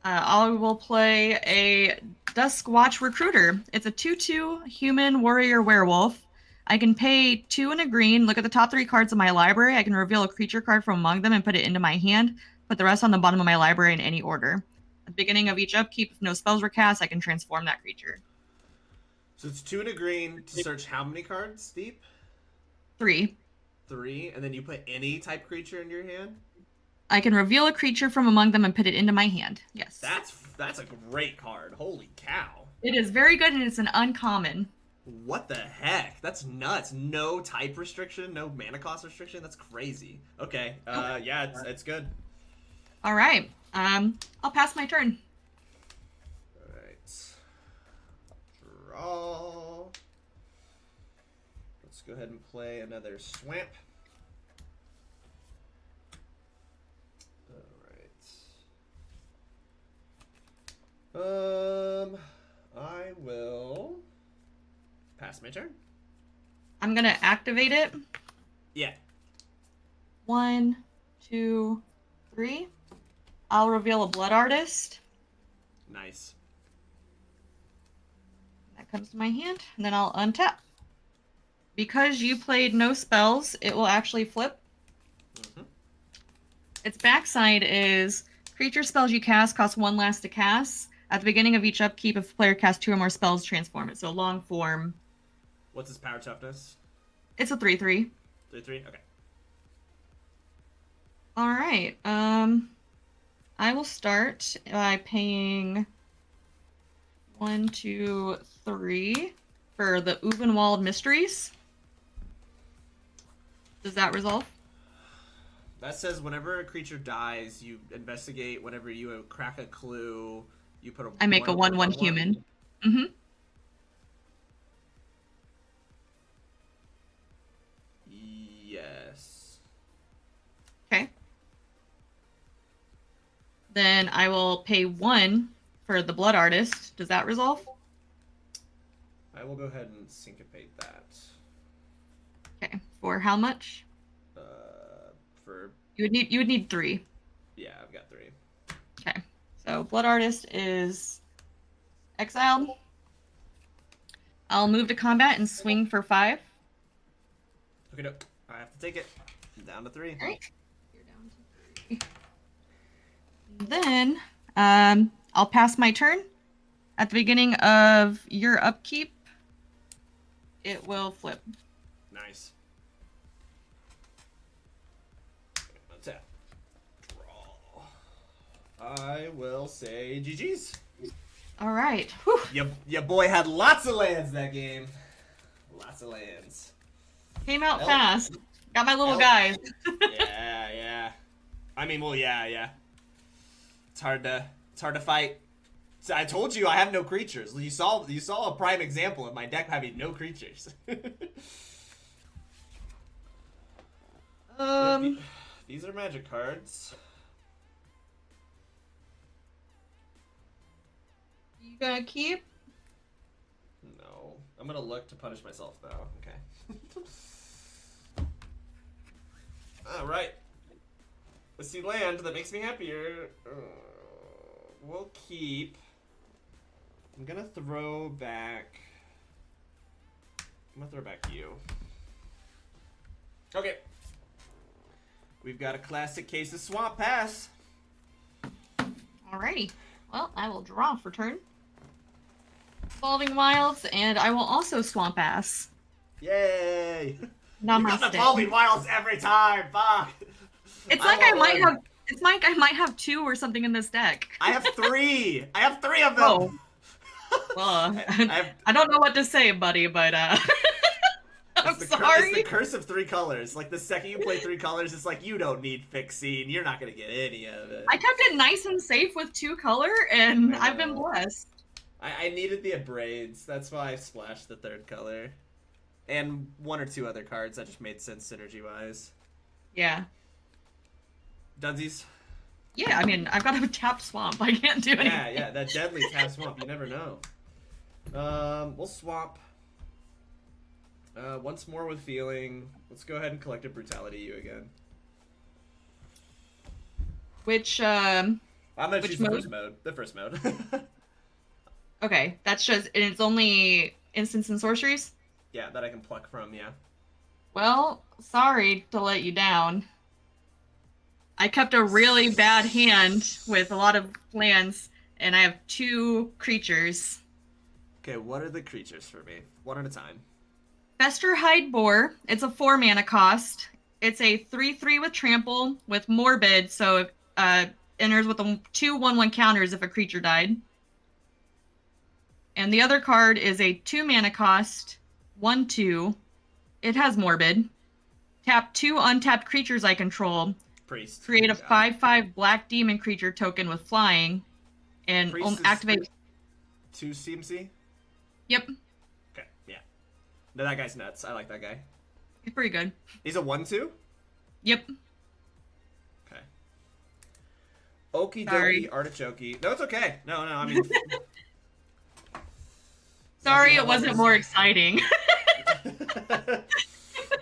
I will play a Duskwatch Recruiter. It's a 2/2 human warrior werewolf. I can pay 2 and a green, look at the top 3 cards of my library. I can reveal a creature card from among them and put it into my hand. Put the rest on the bottom of my library in any order. At the beginning of each upkeep, if no spells were cast, I can transform that creature. So it's 2 and a green to search how many cards deep? 3. 3, and then you put any type creature in your hand? I can reveal a creature from among them and put it into my hand. Yes. That's a great card. Holy cow. It is very good and it's an uncommon. What the heck? That's nuts. No type restriction, no mana cost restriction. That's crazy. Okay. Yeah, it's good. All right. I'll pass my turn. All right. Draw. Let's go ahead and play another swamp. All right. I will pass my turn. I'm gonna activate it. Yeah. 1, 2, 3. I'll reveal a Blood Artist. Nice. That comes to my hand, and then I'll untap. Because you played no spells, it will actually flip. Mm-hmm. Its backside is creature spells you cast cost 1 less to cast. At the beginning of each upkeep, if a player casts 2 or more spells, transform it. So long form. What's his power toughness? It's a 3/3. 3/3? Okay. All right. I will start by paying 1, 2, 3 for the Uvenwald Mysteries. Does that resolve? That says whenever a creature dies, you investigate. Whenever you crack a clue, you put a. I make a 1/1 human. Mm-hmm. Yes. Okay. Then I will pay 1 for the Blood Artist. Does that resolve? I will go ahead and syncopate that. Okay. For how much? For You would need 3. yeah, I've got 3. Okay. So Blood Artist is exiled. I'll move to combat and swing for 5. Okay, no, I have to take it. I'm down to 3. All right. You're down to 3. Then I'll pass my turn. At the beginning of your upkeep, it will flip. Nice. Untap. Draw. I will say GG's. All right. Whew. Your boy had lots of lands that game. Lots of lands. Came out fast. Got my little guys. Yeah. I mean, well, yeah. It's hard to fight. So I told you I have no creatures. You saw a prime example of my deck having no creatures. These are magic cards. You gonna keep? No. I'm gonna look to punish myself though. Okay. Alright. Let's see land that makes me happier. We'll keep. I'm gonna throw back. I'm gonna throw back you. Okay. We've got a classic case of Swamp Pass. Alrighty. Well, I will draw for turn. Evolving Wilds, and I will also Swamp Ass. Yay! Namaste. You got the Evolving Wilds every time. Fuck. It's like I might have. It's like I might have 2 or something in this deck. I have 3. I have 3 of them. Oh. Well, I don't know what to say, buddy, but I'm sorry. It's the curse of 3 colors. Like, the second you play 3 colors, it's like, you don't need fixing. You're not going to get any of it. I kept it nice and safe with 2 color, and I've been blessed. I needed the Abrades. That's why I splashed the 3rd color. And 1 or 2 other cards that just made sense synergy-wise. Yeah. Dunsies? Yeah, I mean, I've got a tapped swamp. I can't do anything. Yeah, that deadly tap swamp. You never know. We'll swap. Once more with feeling. Let's go ahead and Collective Brutality you again. Which, I'm gonna which choose mode? the first mode. Okay, that's just, and it's only instants and sorceries? Yeah, that I can pluck from, yeah. Well, sorry to let you down. I kept a really bad hand with a lot of lands, and I have 2 creatures. Okay, what are the creatures for me? One at a time. Fester Hide Boar. It's a 4 mana cost. It's a 3/3 with trample with morbid, so it enters with 2 1/1 counters if a creature died. And the other card is a 2 mana cost, 1/2. It has morbid. Tap 2 untapped creatures I control. Priest. Create a 5/5 black demon creature token with flying, and activate. 2 CMC? Yep. Okay, yeah. No, that guy's nuts. I like that guy. He's pretty good. He's a 1/2? Yep. Okay. Okie Sorry. dokie, artichokey. No, it's okay. No, I mean. Sorry, it wasn't more exciting.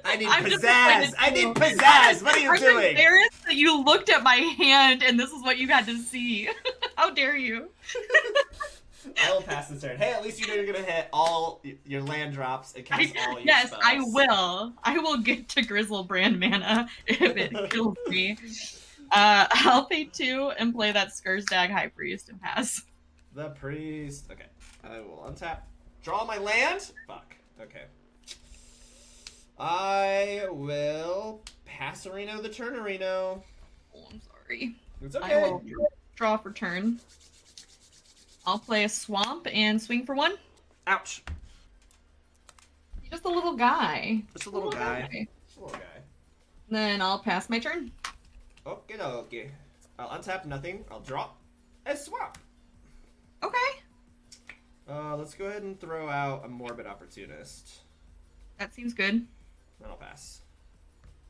I need pizzazz! I need pizzazz! What are you doing? I'm embarrassed that you looked at my hand and this is what you had to see. How dare you? I will pass the turn. Hey, at least you know you're gonna hit all your land drops and cast all your Yes, spells. I will. I will get to Grizzlebrand mana if it kills me. I'll pay 2 and play that Skursdag High Priest and pass. The priest. Okay. I will untap. Draw my land? Fuck. Okay. I will pass Reno the turn, Reno. Oh, I'm sorry. It's okay. I will draw for turn. I'll play a swamp and swing for 1. Ouch. You're just a little guy. Just a little guy. Just a little guy. Then I'll pass my turn. Okay, okay. I'll untap nothing. I'll draw a swamp. Okay. Let's go ahead and throw out a Morbid Opportunist. That seems good. Then I'll pass.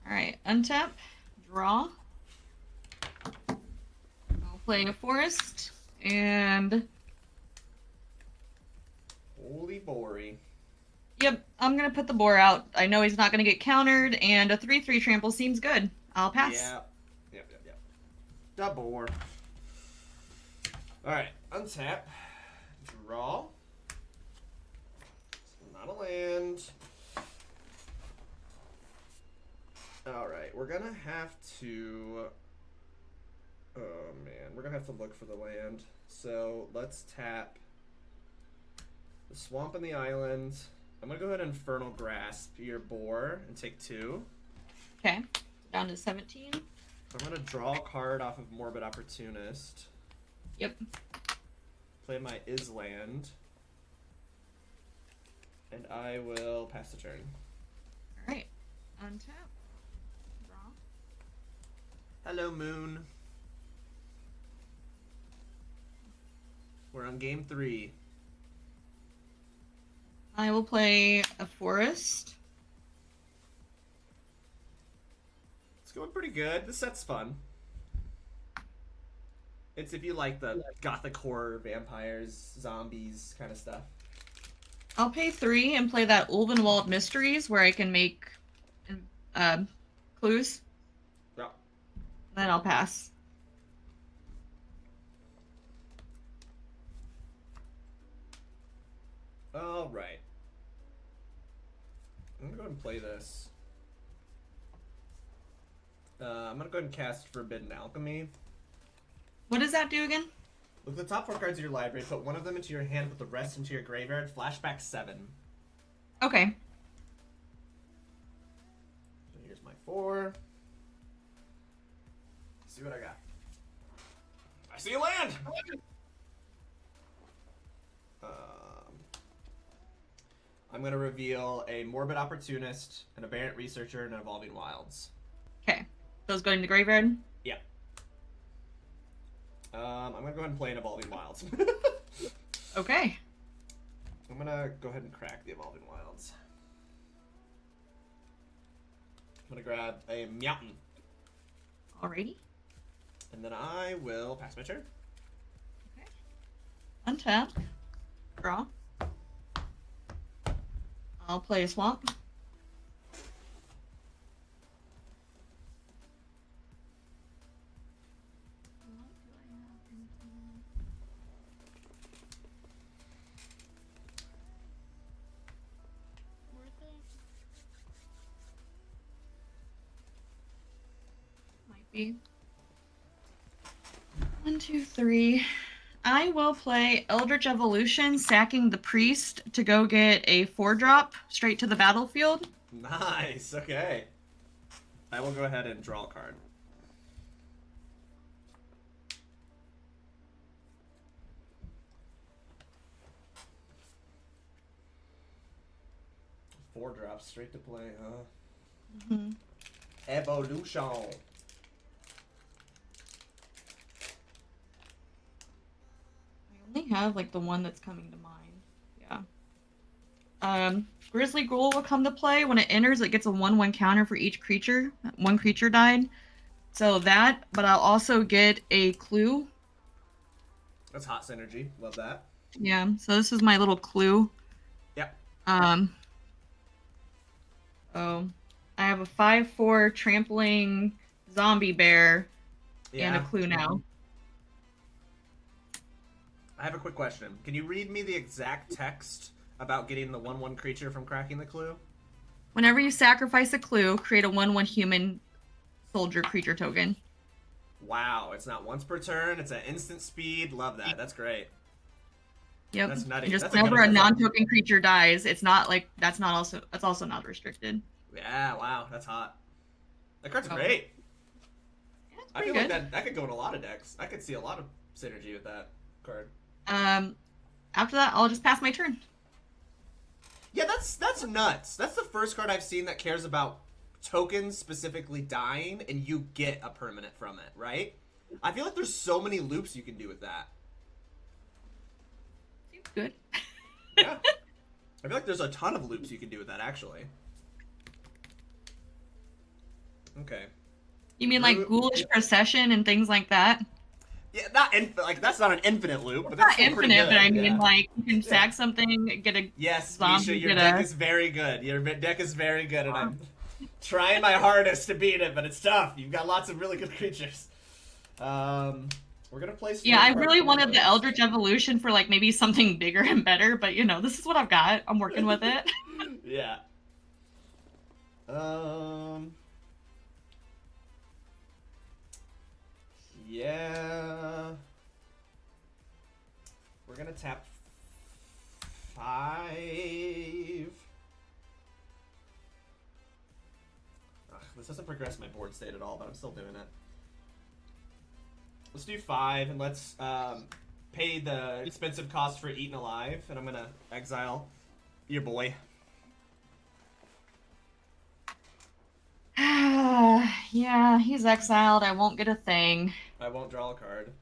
Alright, untap, draw. I'll play a forest, and... Holy bory. Yep, I'm gonna put the boar out. I know he's not gonna get countered, and a 3/3 trample seems good. I'll pass. Yeah. Yep. The boar. Alright, untap. Draw. Not a land. Alright, we're gonna have to... Oh man, we're gonna have to look for the land. So let's tap the swamp and the island. I'm gonna go ahead and Infernal Grasp your boar and take 2. Okay, down to 17. I'm gonna draw a card off of Morbid Opportunist. Yep. Play my Island. And I will pass the turn. Alright, untap, draw. Hello, Moon. We're on game 3. I will play a forest. It's going pretty good. This set's fun. It's if you like the gothic horror, vampires, zombies kind of stuff. I'll pay 3 and play that Ulvenwald Mysteries where I can make clues. Yeah. then I'll pass. All right. I'm gonna go ahead and play this. I'm gonna go ahead and cast Forbidden Alchemy. What does that do again? Look at the top 4 cards of your library, put one of them into your hand, put the rest into your graveyard, flashback 7. Okay. So here's my 4. Let's see what I got. I see a land! I'm going to reveal a Morbid Opportunist, an Aberrant Researcher, and an Evolving Wilds. Okay. Those going to the graveyard? Yeah. I'm going to go ahead and play an Evolving Wilds. Okay. I'm going to go ahead and crack the Evolving Wilds. I'm going to grab a Mountain. Alrighty. And then I will pass my turn. Okay. Untap. Draw. I'll play a swamp. Might be. 1, 2, 3. I will play Eldritch Evolution, sacking the priest to go get a 4-drop straight to the battlefield. Nice, okay. I will go ahead and draw a card. Four drops straight to play, huh? Mm-hmm. Evolution. I only have like the one that's coming to mind. Yeah. Grizzly Ghoul will come to play. When it enters, it gets a 1/1 counter for each creature. One creature died. So that, but I'll also get a clue. That's hot synergy. Love that. Yeah, so this is my little clue. Yep. Oh, I have a 5/4 trampling zombie bear and a clue now. I have a quick question. Can you read me the exact text about getting the 1/1 creature from cracking the clue? Whenever you sacrifice a clue, create a 1/1 human soldier creature token. Wow, it's not once per turn. It's at instant speed. Love that. That's great. Yep. That's nutty. And just that's whenever a non-token creature dies, it's not like that's also not restricted. Yeah, wow, that's hot. That card's great. Yeah, it's I pretty feel good. like that could go in a lot of decks. I could see a lot of synergy with that card. After that, I'll just pass my turn. Yeah, that's nuts. That's the first card I've seen that cares about tokens specifically dying, and you get a permanent from it, right? I feel like there's so many loops you can do with that. Seems good. Yeah. I feel like there's a ton of loops you can do with that, actually. Okay. You mean like ghoulish procession and things like that? Yeah, that's not an infinite loop, but Not that's still pretty infinite, good. but I mean yeah. like you can sack something, get a Yes, zombie, Misha, your get deck a... is very good. Your deck is very good, and I'm trying my hardest to beat it, but it's tough. You've got lots of really good creatures. We're gonna play. Yeah, I really wanted the Eldritch Evolution for like maybe something bigger and better, but you know, this is what I've got. I'm working with it. Yeah. Yeah. We're gonna tap 5. Ugh, this doesn't progress my board state at all, but I'm still doing it. Let's do 5, and let's pay the expensive cost for Eaten Alive, and I'm gonna exile your boy. Yeah, he's exiled. I won't get a thing. I won't draw a card.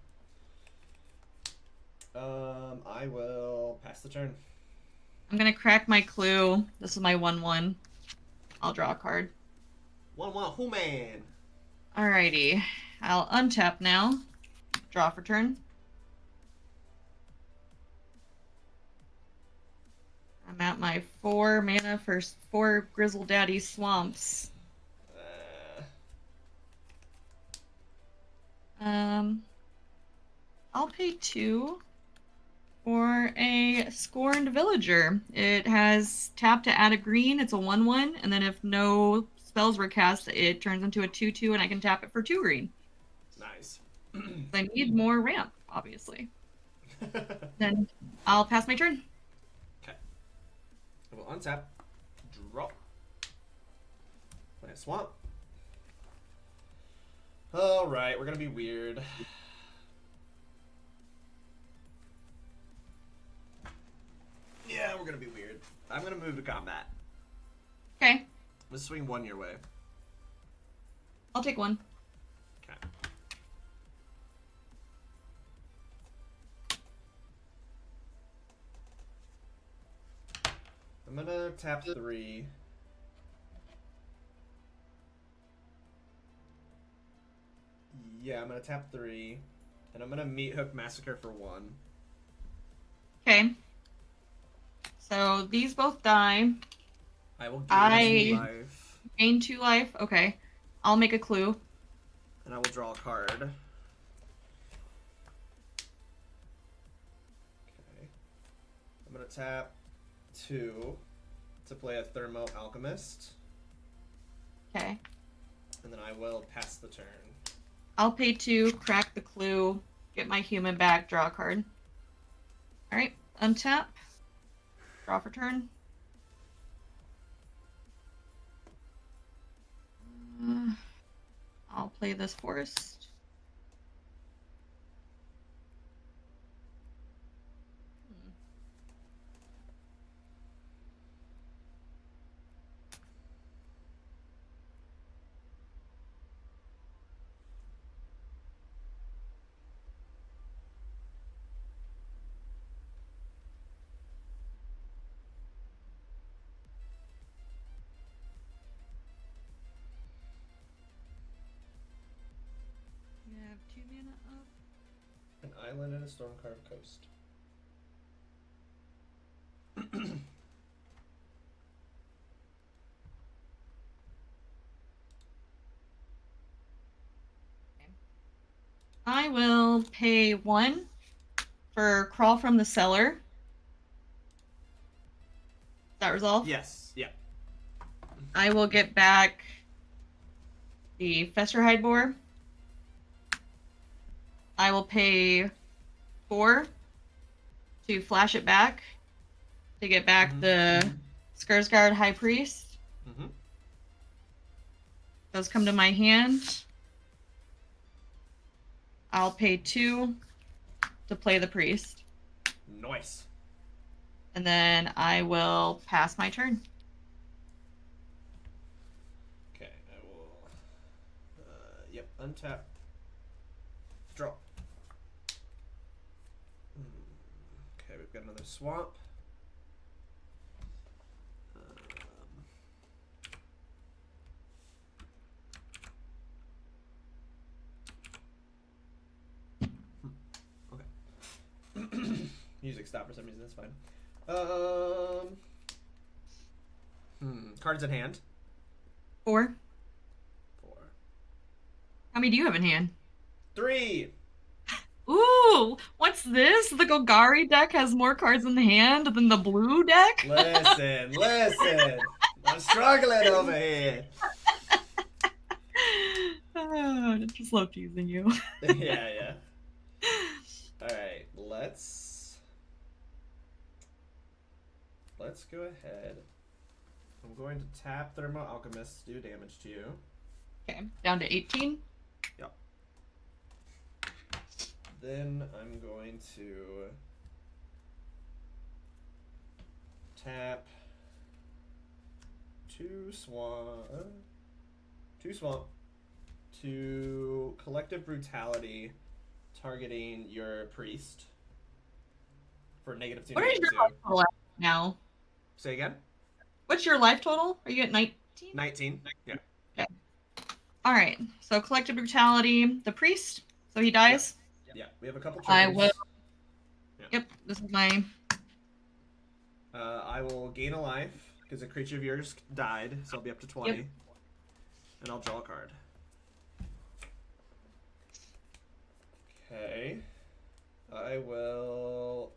I will pass the turn. I'm gonna crack my clue. This is my 1/1. I'll draw a card. 1/1 human. Alrighty. I'll untap now. Draw for turn. I'm at my 4 mana for 4 Grizzle Daddy Swamps. I'll pay 2 for a Scorned Villager. It has tap to add a green. It's a 1/1, and then if no spells were cast, it turns into a 2/2, and I can tap it for 2 green. Nice. I need more ramp, obviously. Then I'll pass my turn. Okay. I will untap, draw, play a swamp. All right, we're gonna be weird. Yeah, we're gonna be weird. I'm gonna move to combat. Okay, Let's swing 1 your way. I'll take 1. Okay. I'm gonna tap 3. Yeah, I'm gonna tap 3. And I'm gonna Meat Hook Massacre for 1. Okay. So these both die. I will gain 2 life. Gain 2 life. Okay. I'll make a clue. And I will draw a card. Okay. I'm gonna tap 2 to play a Thermo Alchemist. Okay. And then I will pass the turn. I'll pay 2, crack the clue, get my human back, draw a card. Alright, untap. Draw for turn. I'll play this forest. You have 2 mana up. An island and a storm-carved coast. I will pay 1 for Crawl from the Cellar. Is that resolved? Yes, yeah. I will get back the Festerhide Boar. I will pay 4 to flash it back to get back the Skursgard High Priest. Those come to my hand. I'll pay 2 to play the priest. Nice. And then I will pass my turn. Okay, I will. Yep, untap. Draw. Okay, we've got another swamp. Music stopped for some reason, that's fine. Cards in hand. 4. 4. How many do you have in hand? 3. Ooh, what's this? The Golgari deck has more cards in the hand than the blue deck? Listen. I'm struggling over here. Oh, I just love teasing you. Yeah. Alright, let's go ahead. I'm going to tap Thermo Alchemist, do damage to you. Okay, down to 18. Yep. Then I'm going to tap 2 swamp to Collective Brutality, targeting your priest for -2. What is your life total now? Say again? What's your life total? Are you at 19? 19. Yeah. Okay. All right. So Collective Brutality, the priest. So he dies. Yeah. We have a couple. I will. Yeah. Yep. This is my. I will gain a life because a creature of yours died, so I'll be up to 20. Yep. And I'll draw a card. Okay. I will...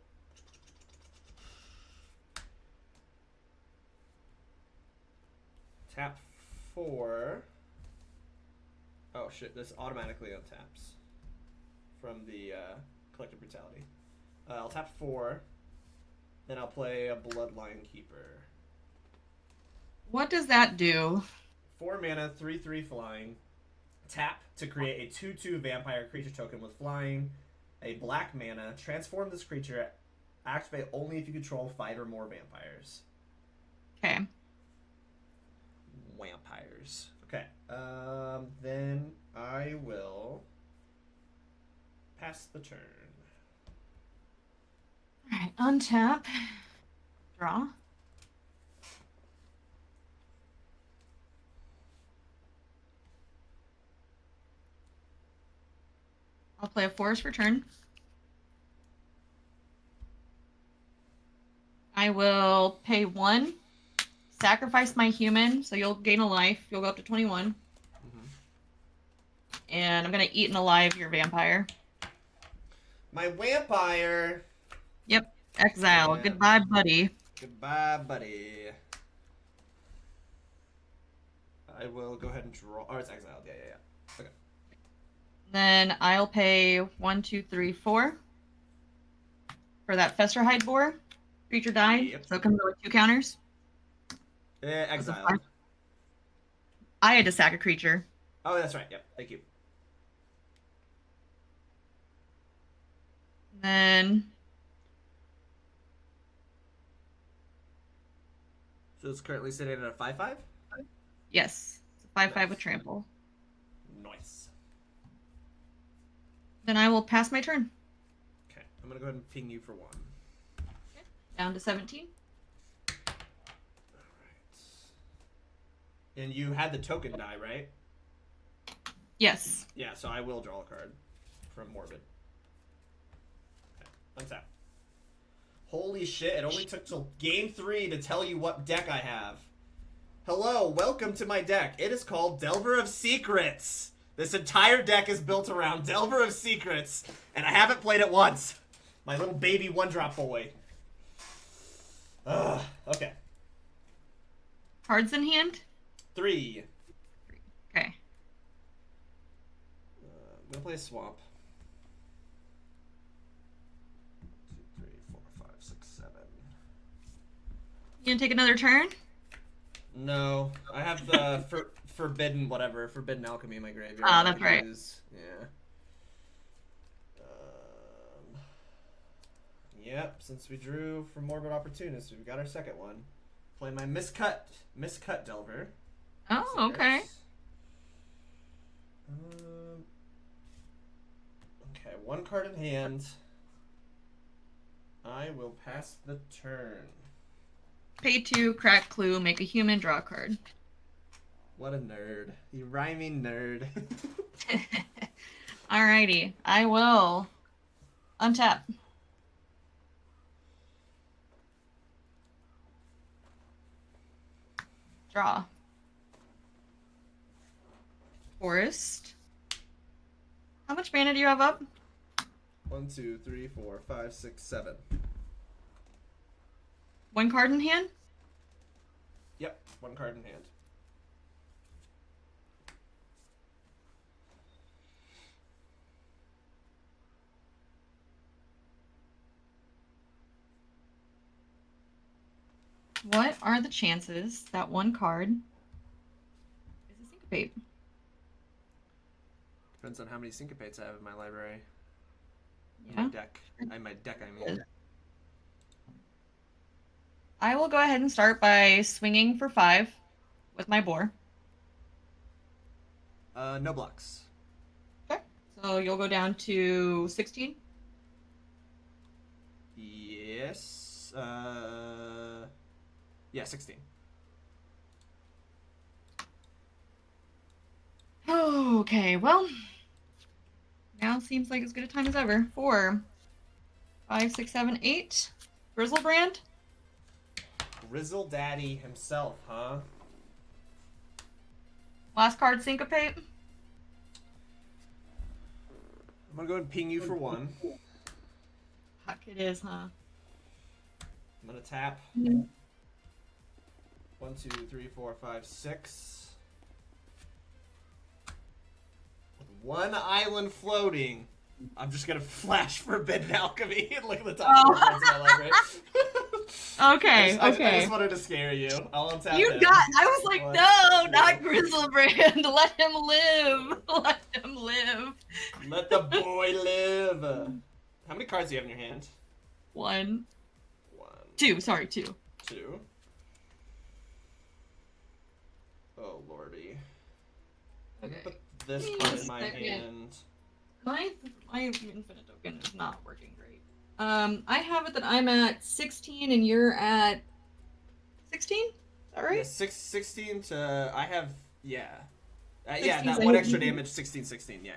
tap 4. Oh shit, this automatically untaps from the Collective Brutality. I'll tap 4, then I'll play a Bloodline Keeper. What does that do? 4 mana, 3/3 flying. Tap to create a 2/2 vampire creature token with flying. A black mana. Transform this creature. Activate only if you control 5 or more vampires. Okay. Vampires. Okay. Then I will pass the turn. All right. Untap. Draw. I'll play a Forest Return. I will pay 1, sacrifice my human, so you'll gain a life. You'll go up to 21. And I'm going to eat and alive your vampire. My vampire! Yep. Exile. Yeah. Goodbye, buddy. Goodbye, buddy. I will go ahead and draw. Oh, it's exiled. Yeah. Okay. Then I'll pay 1, 2, 3, 4 for that Festerhide boar. Creature died, Yep. so it comes with 2 counters. Exiled. I had to sack a creature. Oh, that's right. Yep. Thank you. Then So it's currently sitting at a 5/5? yes, it's a 5/5 Nice. with trample. Nice. Then I will pass my turn. Okay. I'm going to go ahead and ping you for 1. Down to 17. Alright. And you had the token die, right? Yes. Yeah, so I will draw a card from Morbid. Okay. Untap. Holy shit, it only took till game 3 to tell you what deck I have. Hello, welcome to my deck. It is called Delver of Secrets. This entire deck is built around Delver of Secrets, and I haven't played it once. My little baby 1-drop boy. Ugh, okay. Cards in hand? 3. Okay. I'm gonna play a Swamp. 2, 3, 4, 5, 6, 7. You gonna take another turn? No, I have the forbidden alchemy in my graveyard. Ah, that's right. Yeah. Yep. Since we drew from Morbid Opportunist, we've got our second one. Play my miscut Delver. Oh, okay. Okay, 1 card in hand. I will pass the turn. Pay 2, crack clue, make a human, draw a card. What a nerd. You rhyming nerd. Alrighty. I will untap. Draw. Forest. How much mana do you have up? 1, 2, 3, 4, 5, 6, 7. 1 card in hand? Yep, 1 card in hand. What are the chances that 1 card is a syncopate? Depends on how many syncopates I have in my library. Yeah. My deck. I mean. I will go ahead and start by swinging for 5 with my boar. No blocks. Okay. So you'll go down to 16. Yes. Yeah, 16. Okay, well, now seems like as good a time as ever. 4, 5, 6, 7, 8. Grizzlebrand. Grizzle Daddy himself, huh? Last card, syncopate. I'm gonna go ahead and ping you for 1. Fuck, it is, huh? I'm gonna tap. 1, 2, 3, 4, 5, 6. With 1 island floating, I'm just gonna flash Forbidden Alchemy and look at the top 4 cards in my library. Okay, I okay. just wanted to scare you. I'll untap You him. got. I was like, 1, no, 2. not Grizzlebrand. Let him live. Let him live. Let the boy live. How many cards do you have in your hand? 1. 1. 2. Sorry, 2. 2. Oh lordy. Okay. Put this Give me card a in my second. hand. My infinite token is not working great. I have it that I'm at 16 and you're at 16? Is that right? Yeah, 16 to I have yeah. Yeah, 16, that so 1 you- extra damage, 16. Yeah.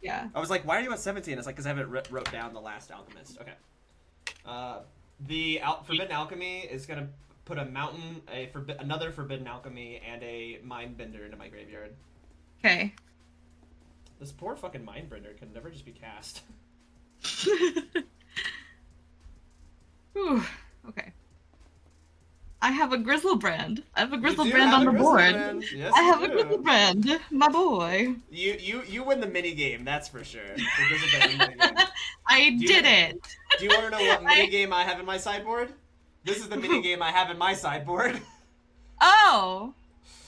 Yeah. I was like, why are you at 17? It's like, because I haven't wrote down the last alchemist. Okay. The Forbidden Alchemy is going to put a mountain, another Forbidden Alchemy, and a Mindbender into my graveyard. Okay. This poor fucking Mindbender can never just be cast. Whew. Okay. I have a Grizzlebrand. I have a You do Grizzlebrand have on a the board. Grizzlebrand. Yes, I have you a do. Grizzlebrand, my boy. You win the mini game, that's for sure. The Grizzlebrand minigame. I did it. Do you want to know what minigame I have in my sideboard? This is the minigame I have in my sideboard. Oh.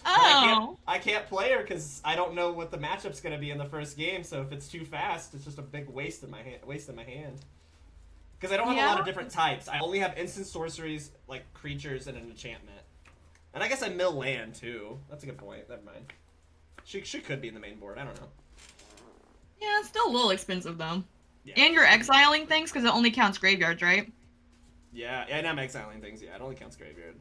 But Oh. I can't play her because I don't know what the matchup's gonna be in the first game. So if it's too fast, it's just a big waste in my hand. Because I don't have a lot of different types. I only have instant sorceries, like creatures, and an enchantment. And I guess I mill land too. That's a good point. Never mind. She could be in the main board. I don't know. Yeah, it's still a little expensive though. Yeah. And you're exiling things because it only counts graveyards, right? Yeah, and I'm exiling things. Yeah, it only counts graveyard.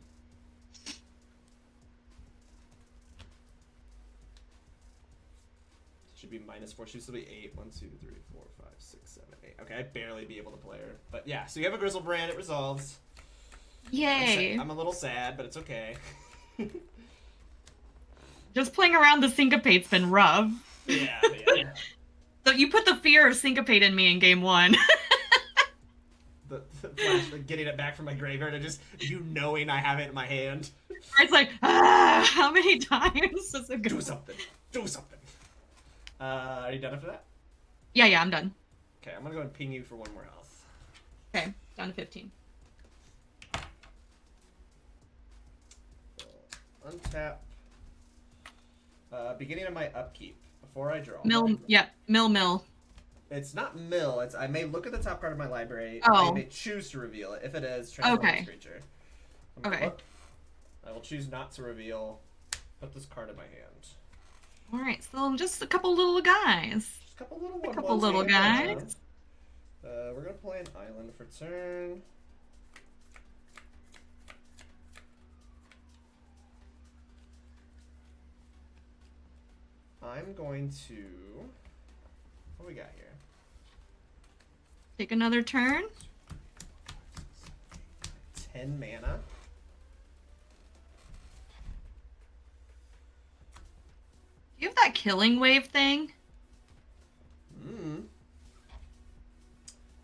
Should be -4. She should be 8. 1, 2, 3, 4, 5, 6, 7, 8. Okay, I'd barely be able to play her. But yeah, so you have a Grizzlebrand. It resolves. Yay. I'm a little sad, but it's okay. Just playing around the syncopate's been rough. Yeah. So you put the fear of syncopate in me in game 1. the flash, getting it back from my graveyard and just you knowing I have it in my hand. It's like, how many times does it go? Do something. Are you done after that? Yeah, I'm done. Okay, I'm gonna go and ping you for 1 more health. Okay, down to 15. Untap. Beginning of my upkeep. Before I draw. Mill. It's not mill. It's I may look at the top card of my library. Oh. I may choose to reveal it. If it is, transform this creature. I'm gonna look. I will choose not to reveal. Put this card in my hand. All right, so just a couple little guys. Just a couple little A couple little guys. We're gonna play an island for turn. I'm going to. What do we got here? Take another turn. 10 mana. Do you have that killing wave thing?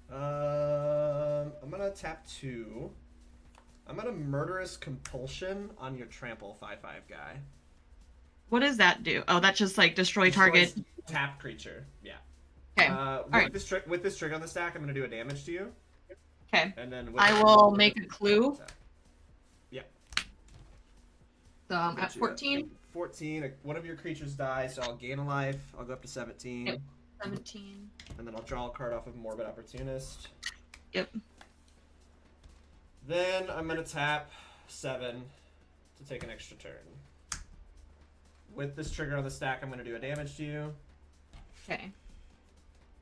I'm gonna tap 2. I'm gonna Murderous Compulsion on your Trample 5/5 guy. What does that do? Oh, that's just like destroy target. Tap creature. Yeah. Okay. With this trigger on the stack, I'm gonna do a damage to you. Okay. And then I will make a clue. Yeah. So I'm at 14. 14. One of your creatures dies, so I'll gain a life. I'll go up to 17. Yep. 17. And then I'll draw a card off of Morbid Opportunist. Yep. Then I'm gonna tap 7 to take an extra turn. With this trigger on the stack, I'm gonna do a damage to you. Okay.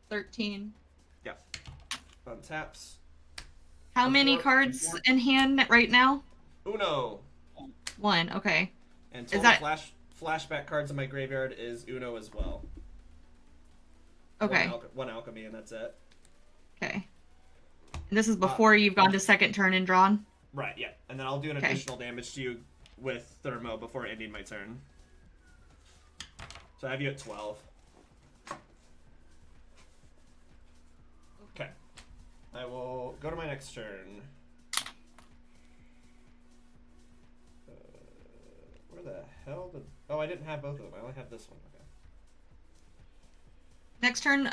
13. Yeah. Taps. How many cards in hand right now? Uno. 1. Okay. And total flashback cards in my graveyard is Uno as well. Okay. One alchemy, and that's it. Okay. And this is before you've gone to second turn and drawn? Right, yeah. And then I'll do an additional damage to you with Thermo before ending my turn. So I have you at 12. will go to my next turn. Where the hell did... Oh, I didn't have both of them. I only have this one. Okay. Next turn,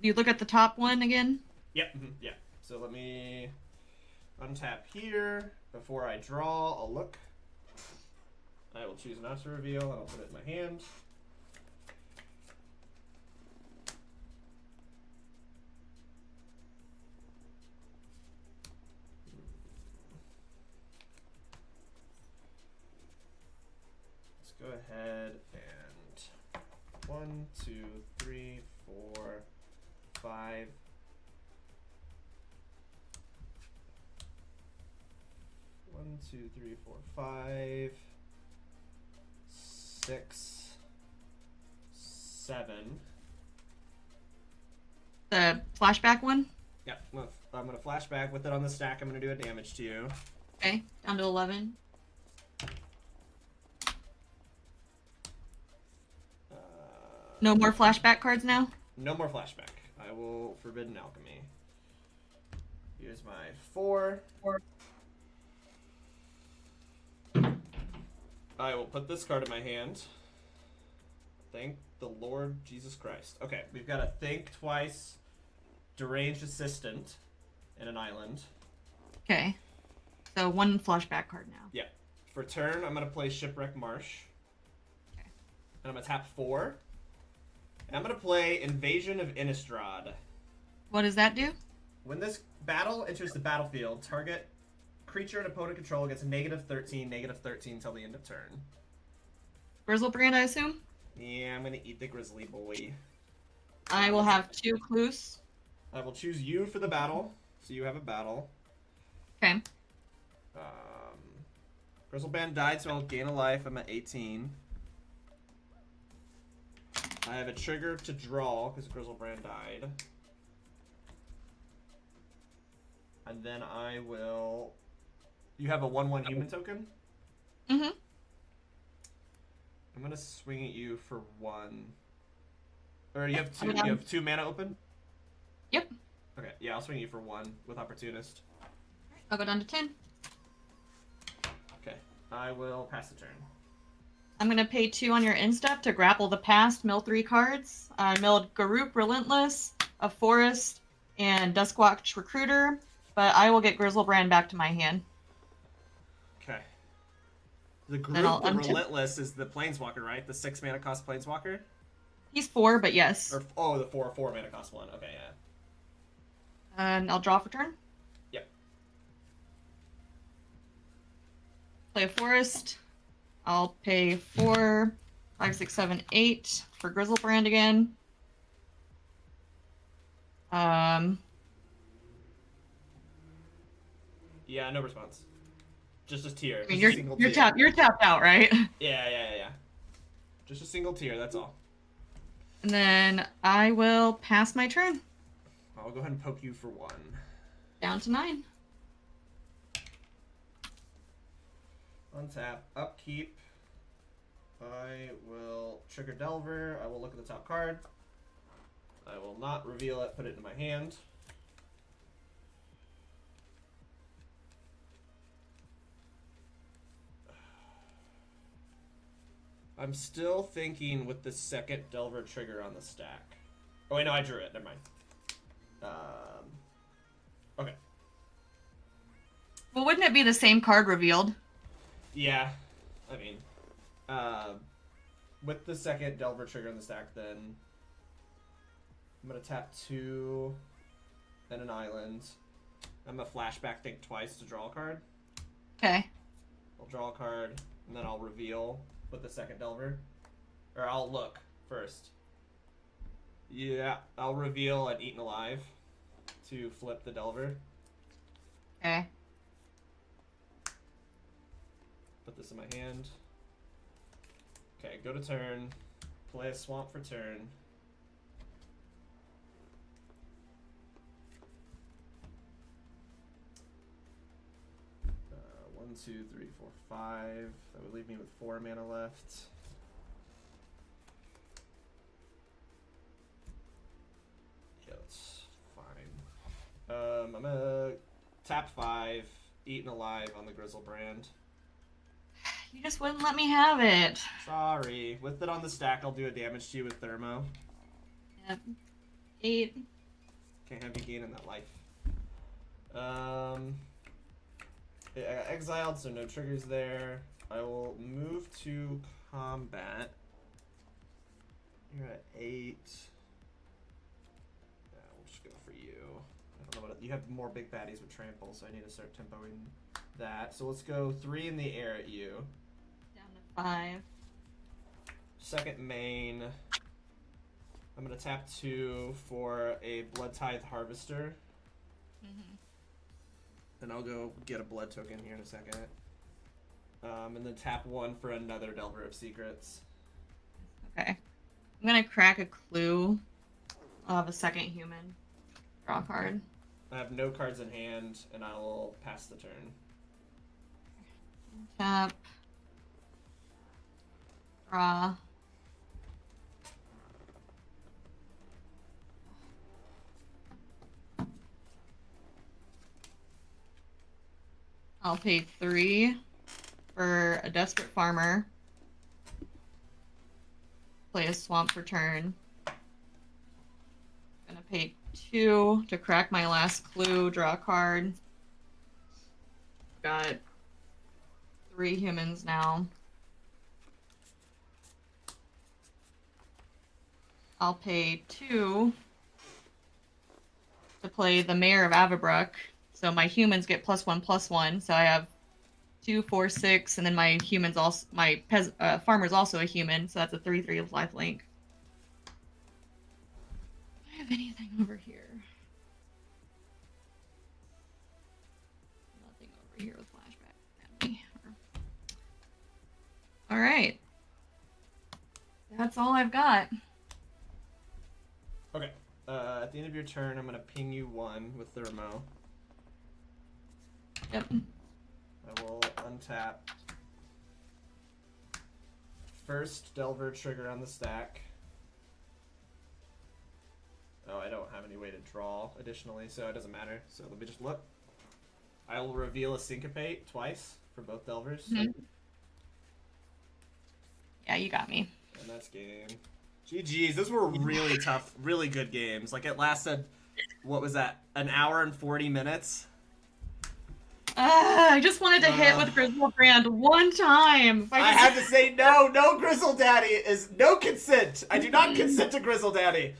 you look at the top one again? Yep. Yeah. So let me untap here. Before I draw, I'll look. I will choose not to reveal, and I'll put it in my hand. Let's go ahead and 1, 2, 3, 4, 5. 1, 2, 3, 4, 5, 6, 7. The flashback one? Yep, I'm gonna flashback with it on the stack. I'm gonna do a damage to you. Okay, down to 11. No more flashback cards now? No more flashback. I will Forbidden Alchemy. Here's my 4. I will put this card in my hand. Thank the Lord Jesus Christ. Okay, we've got a Think Twice, Deranged Assistant, and an island. Okay. So 1 flashback card now. Yeah. For turn, I'm going to play Shipwreck Marsh. Okay. And I'm going to tap 4. And I'm going to play Invasion of Innistrad. What does that do? When this battle enters the battlefield, target creature and opponent control gets -13 till the end of turn. Grizzlebrand, I assume? Yeah, I'm going to eat the Grizzly Boy. I will have 2 clues. I will choose you for the battle, so you have a battle. Okay. Grizzlebrand died, so I'll gain a life. I'm at 18. I have a trigger to draw because Grizzlebrand died. And then I will... You have a 1/1 human token? Mm-hmm. I'm going to swing at you for 1. Or you have 2, you have 2 mana open? Yep. Okay, yeah, I'll swing at you for 1 with Opportunist. I'll go down to 10. Okay, I will pass the turn. I'm going to pay 2 on your end step to grapple the past, mill 3 cards. I milled Garroop Relentless, a Forest, and Duskwatch Recruiter, but I will get Grizzlebrand back to my hand. Okay. The group, the Relentless, is the Planeswalker, right? The 6 mana cost Planeswalker? He's 4, but yes. Or, oh, the 4 mana cost 1. Okay, yeah. And I'll draw for turn. Yep. Play a Forest. I'll pay 4, 5, 6, 7, 8 for Grizzlebrand again. Yeah, no response. Just a tier. I mean, just a single tier. You're tapped out, right? Yeah. Just a single tier, that's all. And then I will pass my turn. I'll go ahead and poke you for 1. Down to 9. Untap, upkeep. I will trigger Delver. I will look at the top card. I will not reveal it, put it in my hand. I'm still thinking with the second Delver trigger on the stack. Oh wait, no, I drew it. Never mind. Okay. Well, wouldn't it be the same card revealed? Yeah, I mean, with the second Delver trigger on the stack, then I'm gonna tap 2 and an island. I'm gonna flashback Think Twice to draw a card. Okay. I'll draw a card, and then I'll reveal with the second Delver. Or I'll look first. Yeah, I'll reveal and Eaten Alive to flip the Delver. Okay. Put this in my hand. Okay, go to turn. Play a Swamp for turn. One, 2, 3, 4, 5. That would leave me with 4 mana left. Yeah, that's fine. I'm gonna tap 5, eaten alive on the Grizzlebrand. You just wouldn't let me have it. Sorry. With it on the stack, I'll do a damage to you with Thermo. Yep. 8. Can't have you gaining that life. Exiled, so no triggers there. I will move to combat. You're at 8. Yeah, we'll just go for you. I don't know what you have more big baddies with trample, so I need to start tempoing that. So let's go 3 in the air at you. Down to 5. Second main. I'm gonna tap 2 for a Blood Tithe Harvester. Then I'll go get a blood token here in a second. And then tap 1 for another Delver of Secrets. Okay. I'm gonna crack a clue. I'll have a second human. Draw a card. I have no cards in hand, and I will pass the turn. Tap. Draw. I'll pay 3 for a Desperate Farmer. Play a Swamp for turn. Gonna pay 2 to crack my last clue, draw a card. Got 3 humans now. I'll pay 2 to play the Mayor of Avabruck. So my humans get +1/+1. So I have 2, 4, 6, and then my humans also, my farmer's also a human. So that's a 3/3 of lifelink. Do I have anything over here? Nothing over here with flashback. Family. All right. That's all I've got. Okay. At the end of your turn, I'm gonna ping you 1 with Thermo. Yep. I will untap. First Delver trigger on the stack. Oh, I don't have any way to draw additionally, so it doesn't matter. So let me just look. I will reveal a Syncopate twice for both Delvers. Yeah, you got me. And that's game. GG's, those were really tough, really good games. Like, it lasted, what was that, an hour and 40 minutes? I just wanted to hit with Grizzlebrand one time. I had to say no Grizzle Daddy is no consent. I do not consent to Grizzle Daddy.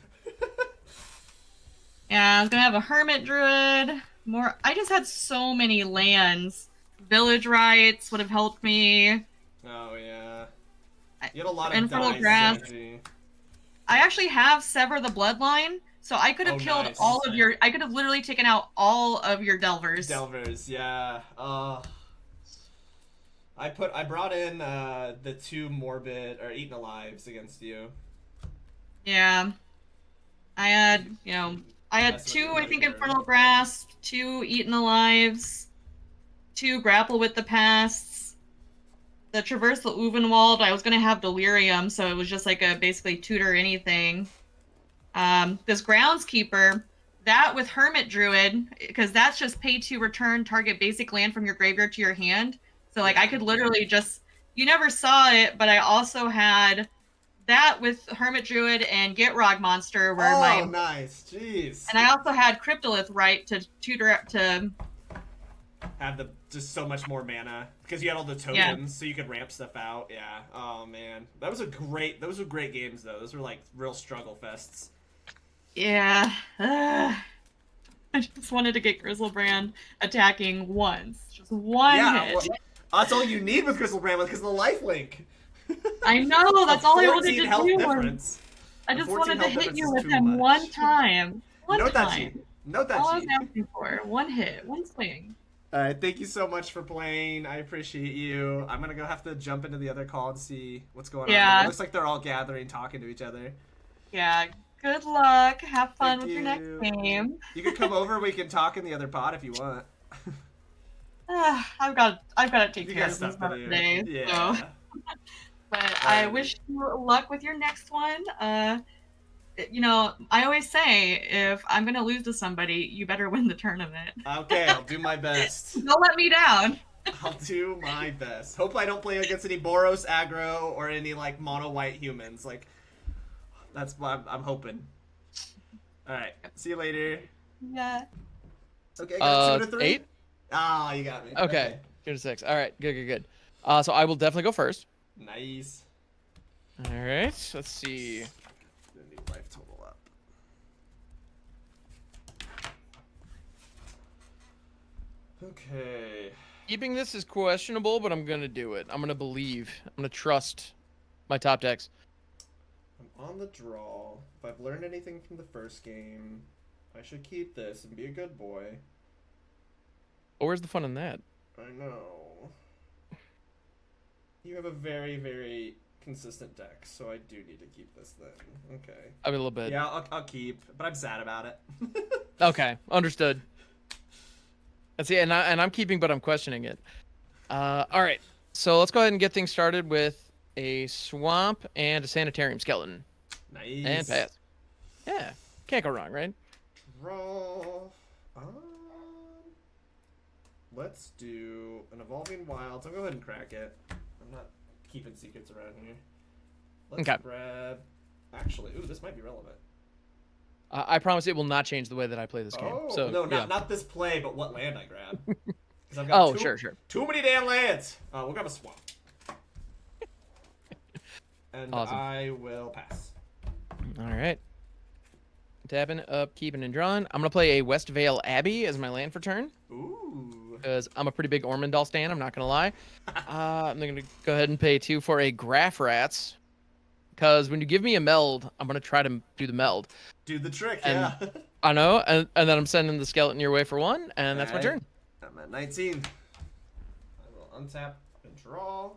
Yeah, I was gonna have a Hermit Druid. More. I just had so many lands. Village Rights would have helped me. Oh yeah. You had a lot of Infernal dice Grass. strategy. I actually have Sever the Bloodline, so I could have killed nice. all of your. I could have literally taken out all of your Delvers. Delvers, yeah. I brought in the 2 morbid or eaten alives against you. Yeah. I had, I had 2, I think, Infernal Grasp, 2 Eaten Alives, 2 Grapple with the Pasts, the Traversal Uvenwald. I was going to have Delirium, so it was just like a basically tutor anything. This Groundskeeper, that with Hermit Druid, because that's just pay to return target basic land from your graveyard to your hand. So, like, I could literally just, you never saw it, but I also had that with Hermit Druid and Gitrog Monster, where nice, jeez. and I also had Cryptolith right to tutor to have just so much more mana because you had all the tokens, so you could ramp stuff out. Yeah. Oh man, those were great games though. Those were like real struggle fests. Yeah. I just wanted to get Grizzlebrand attacking once, just one hit. Well, that's all you need with Grizzlebrand because of the lifelink. I know, that's all I wanted to do. Difference. I just wanted to hit you with him one time. Note that. All I was asking for. One hit, one swing. Alright, thank you so much for playing. I appreciate you. I'm gonna go have to jump into the other call and see what's going on. It looks like they're all gathering, talking to each other. Yeah, good luck. Have fun with your next game. You can come over, we can talk in the other pod if you want. I've got to take care of some stuff today. Yeah. So. But I wish you luck with your next one. You know, I always say, if I'm gonna lose to somebody, you better win the tournament. Okay, I'll do my best. Don't let me down. I'll do my best. Hope I don't play against any Boros aggro or any like mono white humans. Like that's what I'm hoping. All right, see you later. Yeah. Okay, got a 2 and a 3. 8. Ah, you got me. Okay, 2 to 6. All right, good. So I will definitely go first. Nice. All right, let's see. The new life total up. Okay. Keeping this is questionable, but I'm gonna do it. I'm gonna believe. I'm gonna trust my top decks. I'm on the draw. If I've learned anything from the first game, I should keep this and be a good boy. Oh, where's the fun in that? I know. You have a very, very consistent deck, so I do need to keep this then. Okay. I mean, a little bit. Yeah, I'll keep, but I'm sad about it. Okay, understood. Let's see, and I'm keeping, but I'm questioning it. All right, so let's go ahead and get things started with a swamp and a sanitarium skeleton. Nice. And pass. Yeah, can't go wrong, right? Draw. Let's do an evolving wilds. I'll go ahead and crack it. I'm not keeping secrets around here. Let's Okay. grab. Actually, ooh, this might be relevant. I promise it will not change the way that I play this game. Oh, So no, yeah. not this play, but what land I grab. 'Cause I've got Sure. Too many damn lands. We'll grab a swamp. And Awesome. I will pass. All right. Tapping, up, keeping, and drawing. I'm gonna play a West Vale Abbey as my land for turn. Ooh. Because I'm a pretty big Ormondal stan, I'm not gonna lie. I'm gonna go ahead and pay 2 for a Graph Rats. Because when you give me a meld, I'm gonna try to do the meld. Do the trick, And- yeah. I know, and then I'm sending the skeleton your way for 1, and that's my Alright. turn. I'm at 19. I will untap and draw.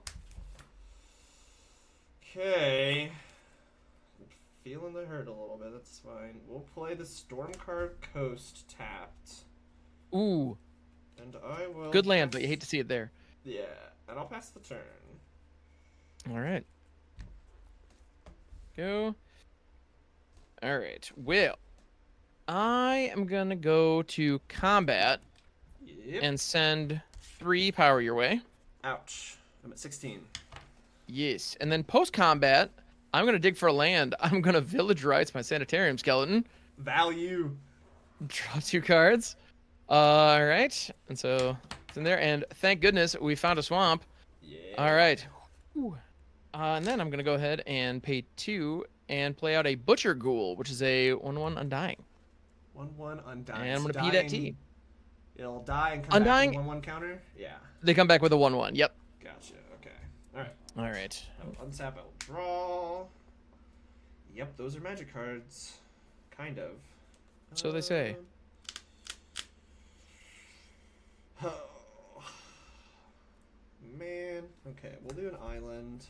Okay. I'm feeling the hurt a little bit, that's fine. We'll play the Stormcard Coast tapped. Ooh, And I will. good land, but you hate to see it there. Yeah, and I'll pass the turn. All right. Go. All right. Well, I am gonna go to combat Yep. and send 3 power your way. Ouch. I'm at 16. Yes, and then post combat, I'm gonna dig for a land. I'm gonna village rights my sanitarium skeleton. Value. Draw 2 cards. All right, and so it's in there. And thank goodness we found a swamp. Yeah. All right. Ooh. And then I'm gonna go ahead and pay 2 and play out a Butcher Ghoul, which is a 1/1 Undying. 1/1 Undying. And I'm So gonna P that dying- T. It'll die and come Undying- back to 1/1 counter? Yeah. They come back with a 1/1. Yep. Gotcha. Okay. Alright. All right. I will untap, I will draw. Yep, those are magic cards. Kind of. So they say. Oh. Man. Okay, we'll do an island.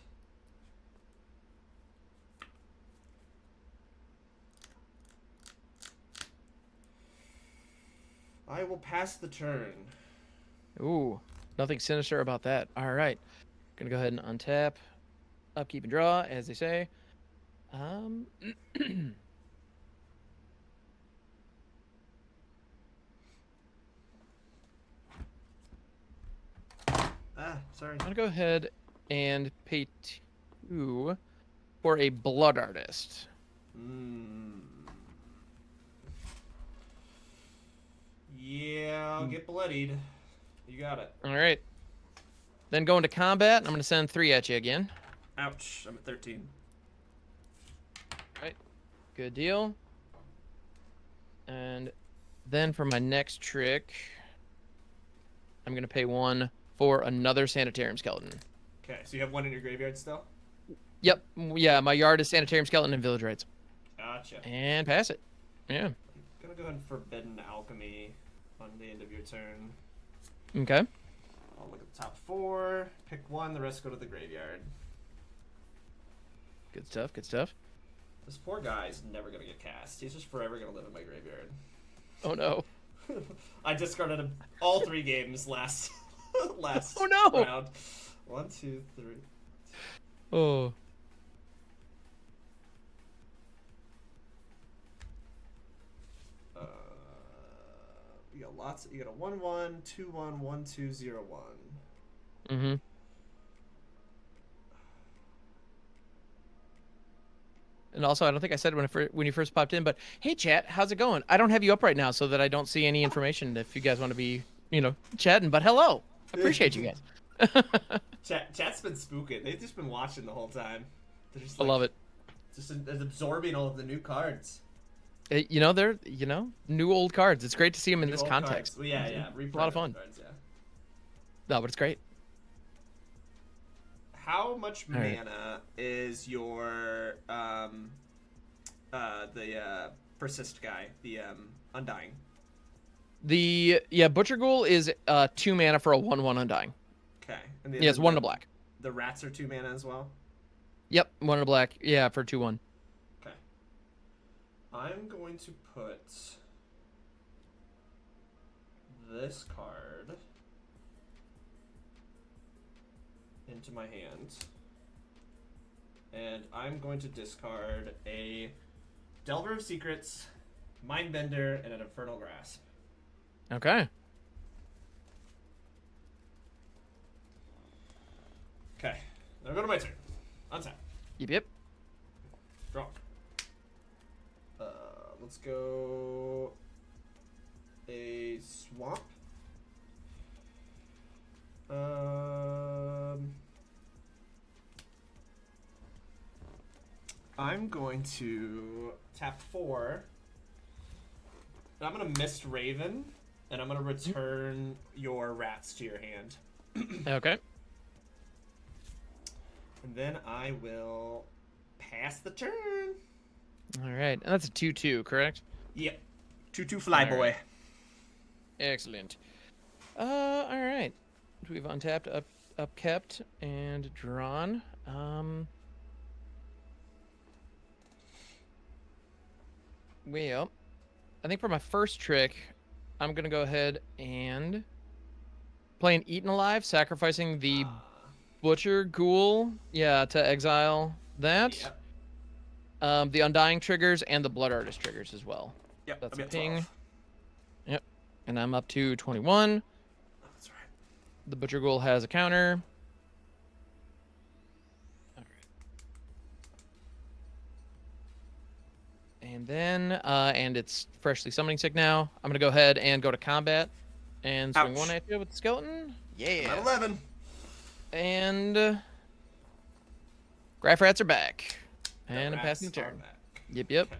I will pass the turn. Ooh, nothing sinister about that. All right. Gonna go ahead and untap, upkeep and draw, as they say. Sorry. I'm gonna go ahead and pay 2 for a Blood Artist. Yeah, I'll get bloodied. You got it. All right. Then go into combat. I'm gonna send 3 at you again. Ouch, I'm at 13. Right. Good deal. And then for my next trick, I'm gonna pay 1 for another Sanitarium Skeleton. Okay, so you have one in your graveyard still? Yep. Yeah, my yard is Sanitarium Skeleton and Village Rights. Gotcha. And pass it. Yeah. I'm gonna go ahead and Forbidden Alchemy on the end of your turn. Okay. I'll look at the top 4, pick one, the rest go to the graveyard. Good stuff. Good stuff. This poor guy's never gonna get cast. He's just forever gonna live in my graveyard. Oh no. I discarded him all 3 games last Oh, no. round. 1, 2, 3. Oh. You got lots. You got a 1/1, 2/1, 1/2, 0/1. Mm-hmm. And also, I don't think I said when you first popped in, but hey, chat, how's it going? I don't have you up right now so that I don't see any information if you guys want to be, chatting. But hello, I appreciate you guys. Chat's been spooking. They've just been watching the whole time. They're just I love it. Just absorbing all of the new cards. They're new old cards. It's great to see them in New this old context. Cards. Well, yeah. A lot of fun. Cards, yeah. No, but it's great. How much mana is your the persist guy, the undying? The Butcher Ghoul is 2 mana for a 1/1 undying. Okay. And it's 1 to black. The rats are 2 mana as well. Yep, 1 to black. Yeah, for 2/1. Okay. I'm going to put this card into my hand, and I'm going to discard a Delver of Secrets, Mindbender, and an Infernal Grasp. Okay. Okay, now go to my turn. Untap. Yep. Draw. Let's go a swamp. I'm going to tap 4. And I'm going to Mist Raven, and I'm going to return your rats to your hand. Okay. And then I will pass the turn. All right. And that's a 2/2, correct? Yep. 2/2 Flyboy. Right. Excellent. All right. We've untapped, upkept, and drawn. Well, I think for my first trick, I'm gonna go ahead and play an Eaten Alive, sacrificing the Butcher Ghoul, to exile that. Yep. The Undying triggers and the Blood Artist triggers as well. Yep. That's I'm a at ping. 12. Yep. And I'm up to 21. That's right. The Butcher Ghoul has a counter. And then, and it's freshly summoning sick now. I'm going to go ahead and go to combat and swing Ouch. one at you with the skeleton. I'm at 11. And Graph Rats are back. And I'm Rats passing the are turn. back. Yep. The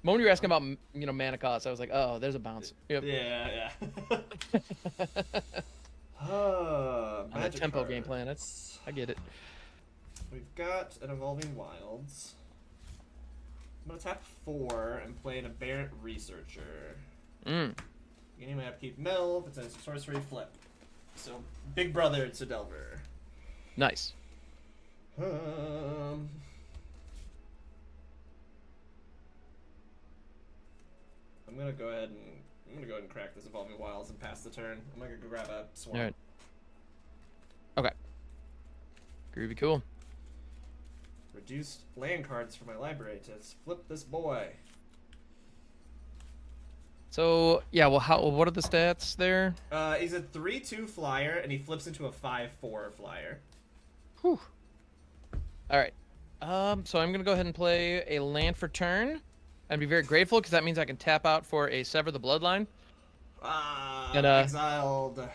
moment you were asking about, mana cost, I was like, oh, there's a bounce. Yep. Yeah. I'm a Magic tempo game cards. plan. I get it. We've got an Evolving Wilds. I'm going to tap 4 and play an Aberrant Researcher. Beginning my upkeep mill, if it's a sorcery, flip. So, big brother to Delver. Nice. I'm gonna go ahead and crack this Evolving Wilds and pass the turn. I'm gonna go grab a swamp. All right. Okay. Groovy, cool. Reduced land cards for my library to flip this boy. So yeah, well, what are the stats there? He's a 3/2 flyer, and he flips into a 5/4 flyer. Whew. All right. So I'm gonna go ahead and play a land for turn. I'd be very grateful because that means I can tap out for a Sever the Bloodline. And, exiled.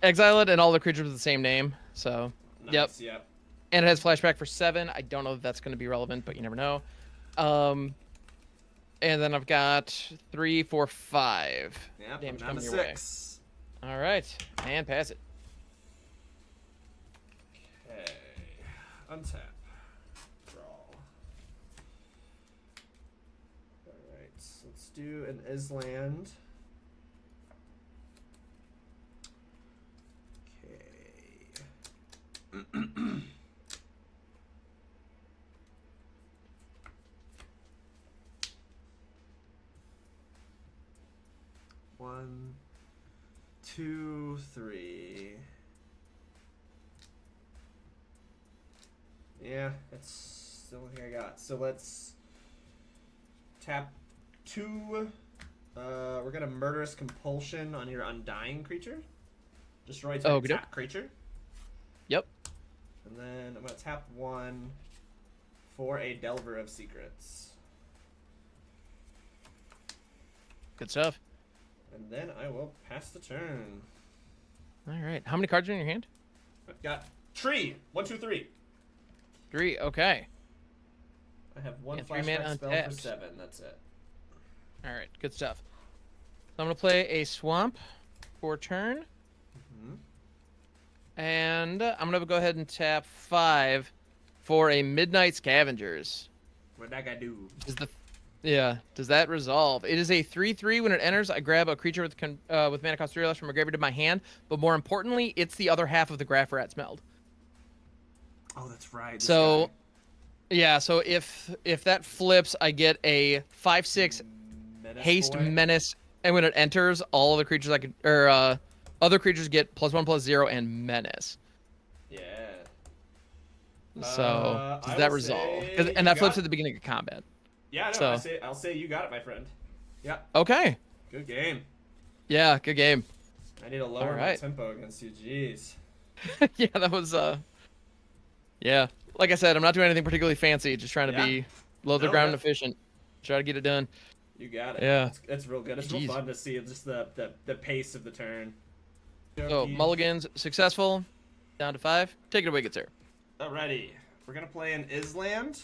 Exile it and all the creatures with the same name. So, Nice, yep. And it has flashback for 7. I don't know if that's going to be relevant, but you never know. And then I've got 3, 4, 5. Yep, Damage I'm down to coming your way. 6. All right, and pass it. Okay. Untap. Draw. Alright, so let's do an Island. Okay. One, 2, 3. Yeah, that's the only thing I got. So let's tap 2 We're gonna Murderous Compulsion on your Undying creature. Destroy Okay. tap creature. Yep. And then I'm gonna tap 1 for a Delver of Secrets. Good stuff. And then I will pass the turn. All right. How many cards are in your hand? I've got Tree. 1, 2, 3. 3. Okay. I have 1 And 3 mana flashback spell for untapped. 7. That's it. All right. Good stuff. So I'm gonna play a swamp for turn, and I'm gonna go ahead and tap 5 for a Midnight Scavengers. What that guy do? Does that resolve? It is a 3/3. When it enters, I grab a creature with mana cost 3 or less from a graveyard to my hand. But more importantly, it's the other half of the Graph Rat Smeld. Oh, that's right. This So, guy. yeah. So if that flips, I get a 5/6 Menace haste boy. menace, and when it enters, all of the creatures other creatures get +1/+0 and menace. Yeah. So I does that will resolve? say 'Cause- you and that flips got- at the beginning of combat. Yeah, no, So- I'll say you got it, my friend. Yeah, Okay. good game. Yeah. Good game. I need to lower my Alright. tempo against you. Jeez. Yeah, that was yeah. Like I said, I'm not doing anything particularly fancy. Just trying to Yeah. be low to the No, ground yeah. and efficient. Try to get it done. You got it. Yeah. It's real good. It's real Jeez. fun to see just the pace of the turn. So Okey. mulligans successful. Down to 5. Take it away, good sir. Alrighty. We're gonna play an Island.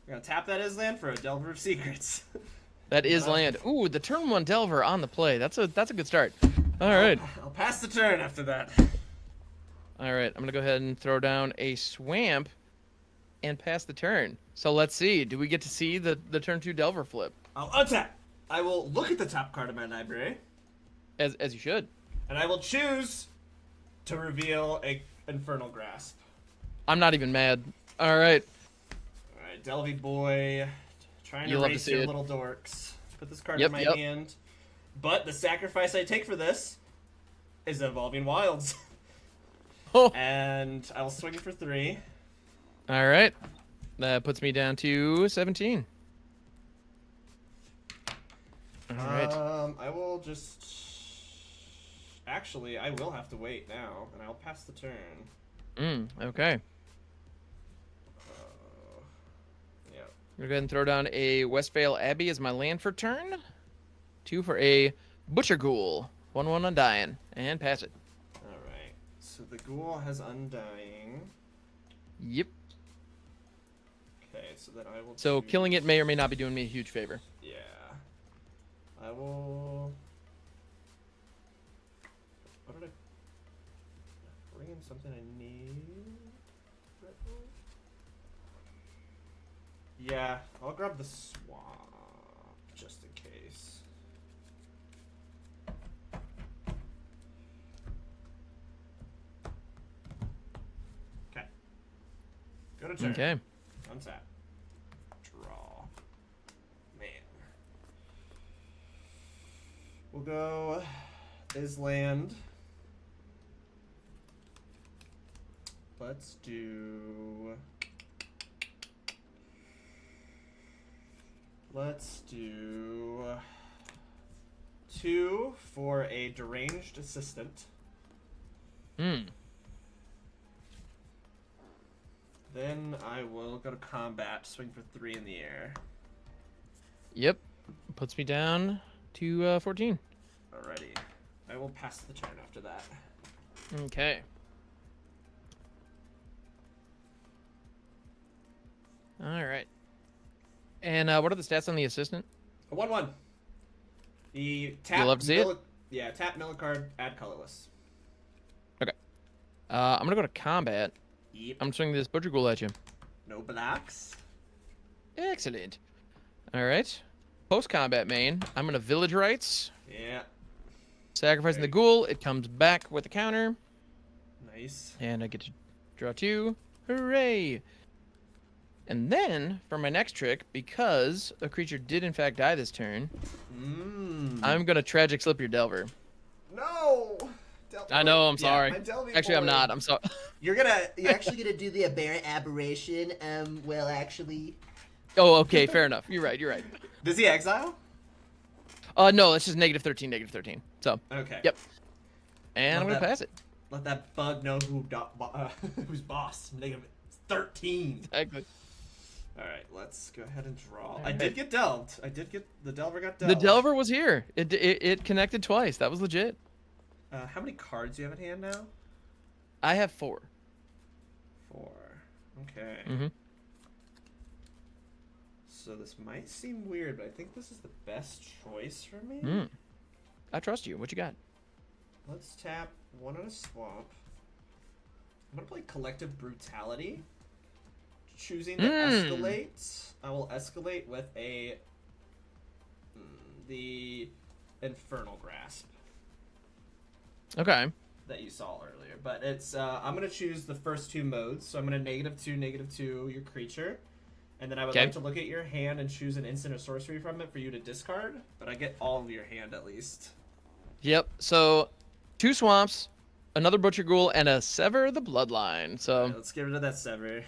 We're gonna tap that Island for a Delver of Secrets. That is land. Ooh, the turn 1 Delver on the play. That's a good start. All right. I'll pass the turn after that. All right. I'm gonna go ahead and throw down a swamp and pass the turn. So let's see. Do we get to see the turn 2 Delver flip? I'll untap. I will look at the top card of my library, As you should. and I will choose to reveal a Infernal Grasp. I'm not even mad. All right. Alright, Delvey boy, trying to You'll love to race see your it. little dorks. Put this card Yep, in my yep. hand. But the sacrifice I take for this is Evolving Wilds. Oh. And I'll swing for 3. All right. That puts me down to 17. All right. I will just... Actually, I will have to wait now, and I'll pass the turn. Okay. Yeah. I'm gonna go ahead and throw down a Westvale Abbey as my land for turn. 2 for a Butcher Ghoul. 1/1 Undying. And pass it. Alright. So the ghoul has Undying. Yep. Okay, so then I will So choose... killing it may or may not be doing me a huge favor. Yeah. I will... What did I... Bring in something I need? Yeah, I'll grab the swamp, just in case. Okay. Go to turn. Okay. Untap. Draw. Man. We'll go Island. Let's do... Let's do 2 for a deranged assistant. Then I will go to combat, swing for 3 in the air. Yep. Puts me down to 14. Alrighty. I will pass the turn after that. Okay. All right. And what are the stats on the assistant? A 1/1. The tap. You'll love to see it? Yeah, tap mill card, add colorless. Okay. I'm gonna go to combat. Yep. I'm swinging this Butcher Ghoul at you. No blocks. Excellent. All right. Post combat main. I'm gonna Village Rites. Yeah. Sacrificing the ghoul. It comes back with a counter, Nice. and I get to draw 2. Hooray! And then for my next trick, because a creature did in fact die this turn, I'm gonna Tragic Slip your Delver. No. I know. I'm sorry. my Delvey Actually, I'm boy. not. I'm sorry. You're actually gonna do the aberrant aberration. Well, actually. Oh, okay. Fair enough. You're right. You're right. Does he exile? No, it's just -13, -13. So, Okay. yep. And Let I'm gonna that- pass it. Let that bug know who's boss. -13. Exactly. All right, let's go ahead and draw. I Alright. did get delved. The Delver got The delved. Delver was here. It connected twice. That was legit. How many cards do you have in hand now? I have 4. 4. Okay. Mm-hmm. So this might seem weird, but I think this is the best choice for me. I trust you. What you got? Let's tap 1 on a swamp. I'm gonna play Collective Brutality. Choosing to escalate, I will escalate with the Infernal Grasp Okay. that you saw earlier. But it's I'm gonna choose the first 2 modes. So I'm gonna -2 your creature, and then I would like to look at your hand and choose an instant or sorcery from it for you to discard. But I get all of your hand at least. Yep. So, 2 swamps, another Butcher Ghoul, and a Sever the Bloodline. So All right, let's get rid of that Sever.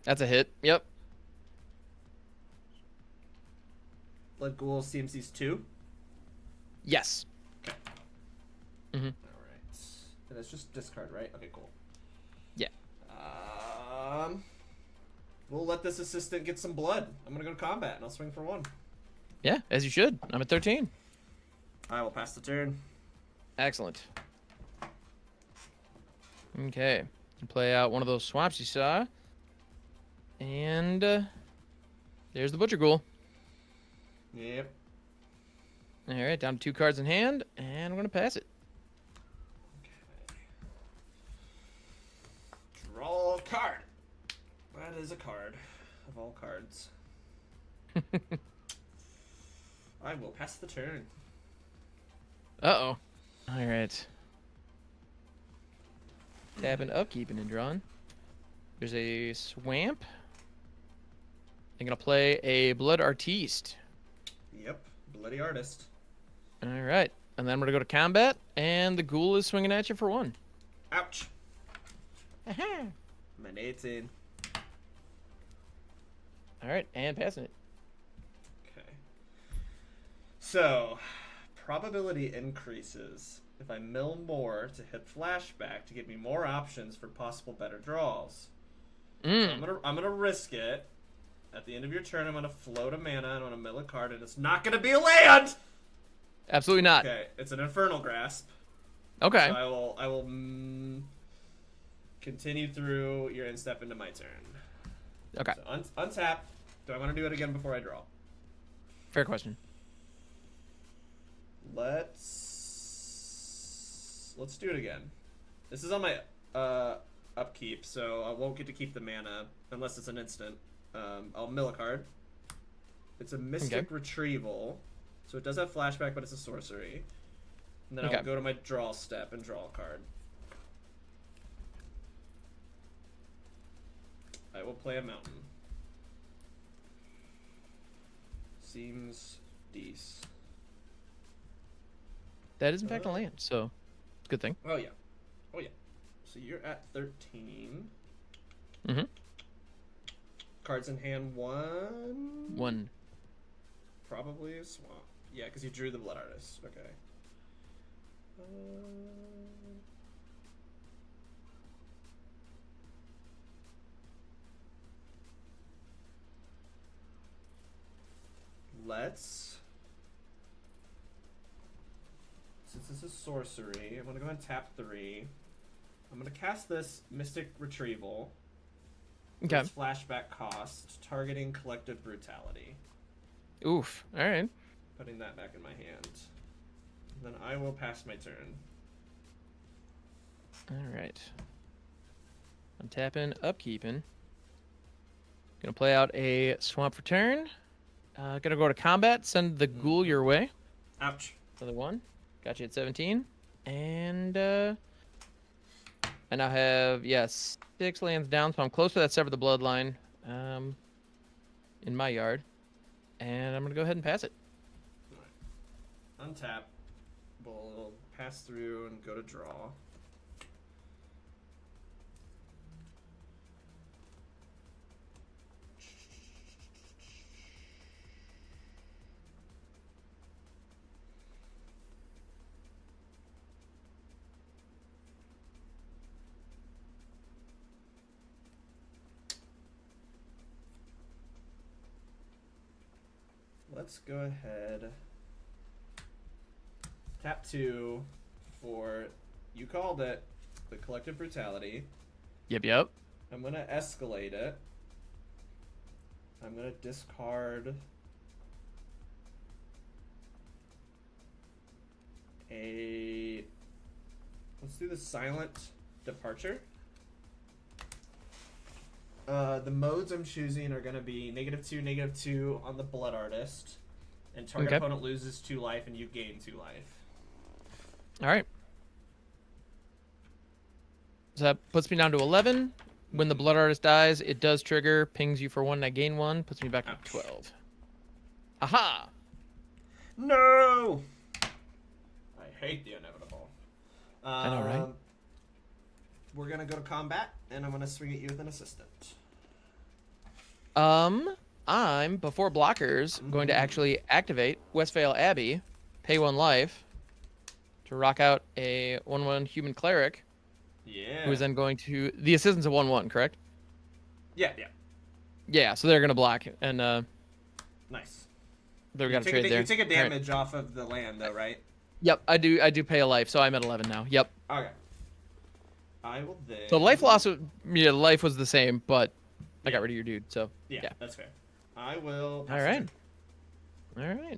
that's a hit. Yep. Blood Ghoul CMC's 2. Yes. Okay. Mhm. All right. And that's just discard, right? Okay, cool. Yeah. We'll let this assistant get some blood. I'm gonna go to combat and I'll swing for 1. Yeah, as you should. I'm at 13. I will pass the turn. Excellent. Okay. Play out one of those swamps you saw. And there's the Butcher Ghoul. Yep. All right, down to 2 cards in hand, and I'm going to pass it. Okay. Draw a card. That is a card of all cards. I will pass the turn. Uh-oh. All right. Tapping, upkeeping, and drawing. There's a swamp. I'm going to play a Blood Artiste. Yep. Bloody Artist. All right. And then I'm going to go to combat, and the Ghoul is swinging at you for 1. Ouch. Aha. I'm at 18. All right, and passing it. Okay. So, probability increases if I mill more to hit flashback to give me more options for possible better draws. So I'm gonna risk it. At the end of your turn, I'm gonna float a mana and I'm gonna mill a card, and it's not gonna be a land. Absolutely not. Okay, it's an Infernal Grasp. Okay. So I will continue through your end step into my turn. Okay. So untap. Do I want to do it again before I draw? Fair question. Let's do it again. This is on my upkeep, so I won't get to keep the mana unless it's an instant. I'll mill a card. It's a Mystic Retrieval, so it does have flashback, but it's a sorcery. And then I'll go to my draw step and draw a card. I will play a mountain. Seems decent. That is in fact a land, so it's a good thing. Oh yeah. Oh yeah. So you're at 13. Mm-hmm. Cards in hand 1. 1. Probably a swamp. Yeah, because you drew the Blood Artist. Okay. Let's. Since this is sorcery, I'm gonna go ahead and tap 3. I'm gonna cast this Mystic Retrieval. Okay. Its flashback cost, targeting Collective Brutality. Oof. All right. Putting that back in my hand. Then I will pass my turn. All right. I'm tapping, upkeeping. Gonna play out a swamp for turn. Gonna go to combat. Send the Ghoul your way. Ouch. Another 1. Got you at 17. And I now have 6 lands down, so I'm close to that Sever the Bloodline. In my yard, and I'm gonna go ahead and pass it. Untap. We'll pass through and go to draw. let's go ahead. Tap 2 for, you called it, the Collective Brutality. Yep. I'm going to escalate it. I'm going to discard a... Let's do the Silent Departure. The modes I'm choosing are going to be -2, -2 on the Blood Artist. And target opponent loses 2 life and you gain 2 life. All right. So that puts me down to 11. When the Blood Artist dies, it does trigger, pings you for 1, and I gain 1, puts me back to 12. Aha! No! I hate the inevitable. I know, right? We're going to go to combat, and I'm going to swing at you with an assistant. I'm, before blockers, going to actually activate Westvale Abbey, pay 1 life, to rock out a 1/1 human cleric. Yeah. Who is then going to... The assistant's a 1/1, correct? Yeah. Yeah, so they're going to block, and nice. They're going to trade there. You take a damage off of the land, though, right? Yep, I do pay a life, so I'm at 11 now. Yep. Okay. I will then... So life loss, life was the same, but I got rid of your dude, so yeah. That's fair. I will... All right. Here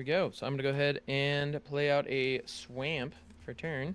we go. So I'm going to go ahead and play out a swamp for turn.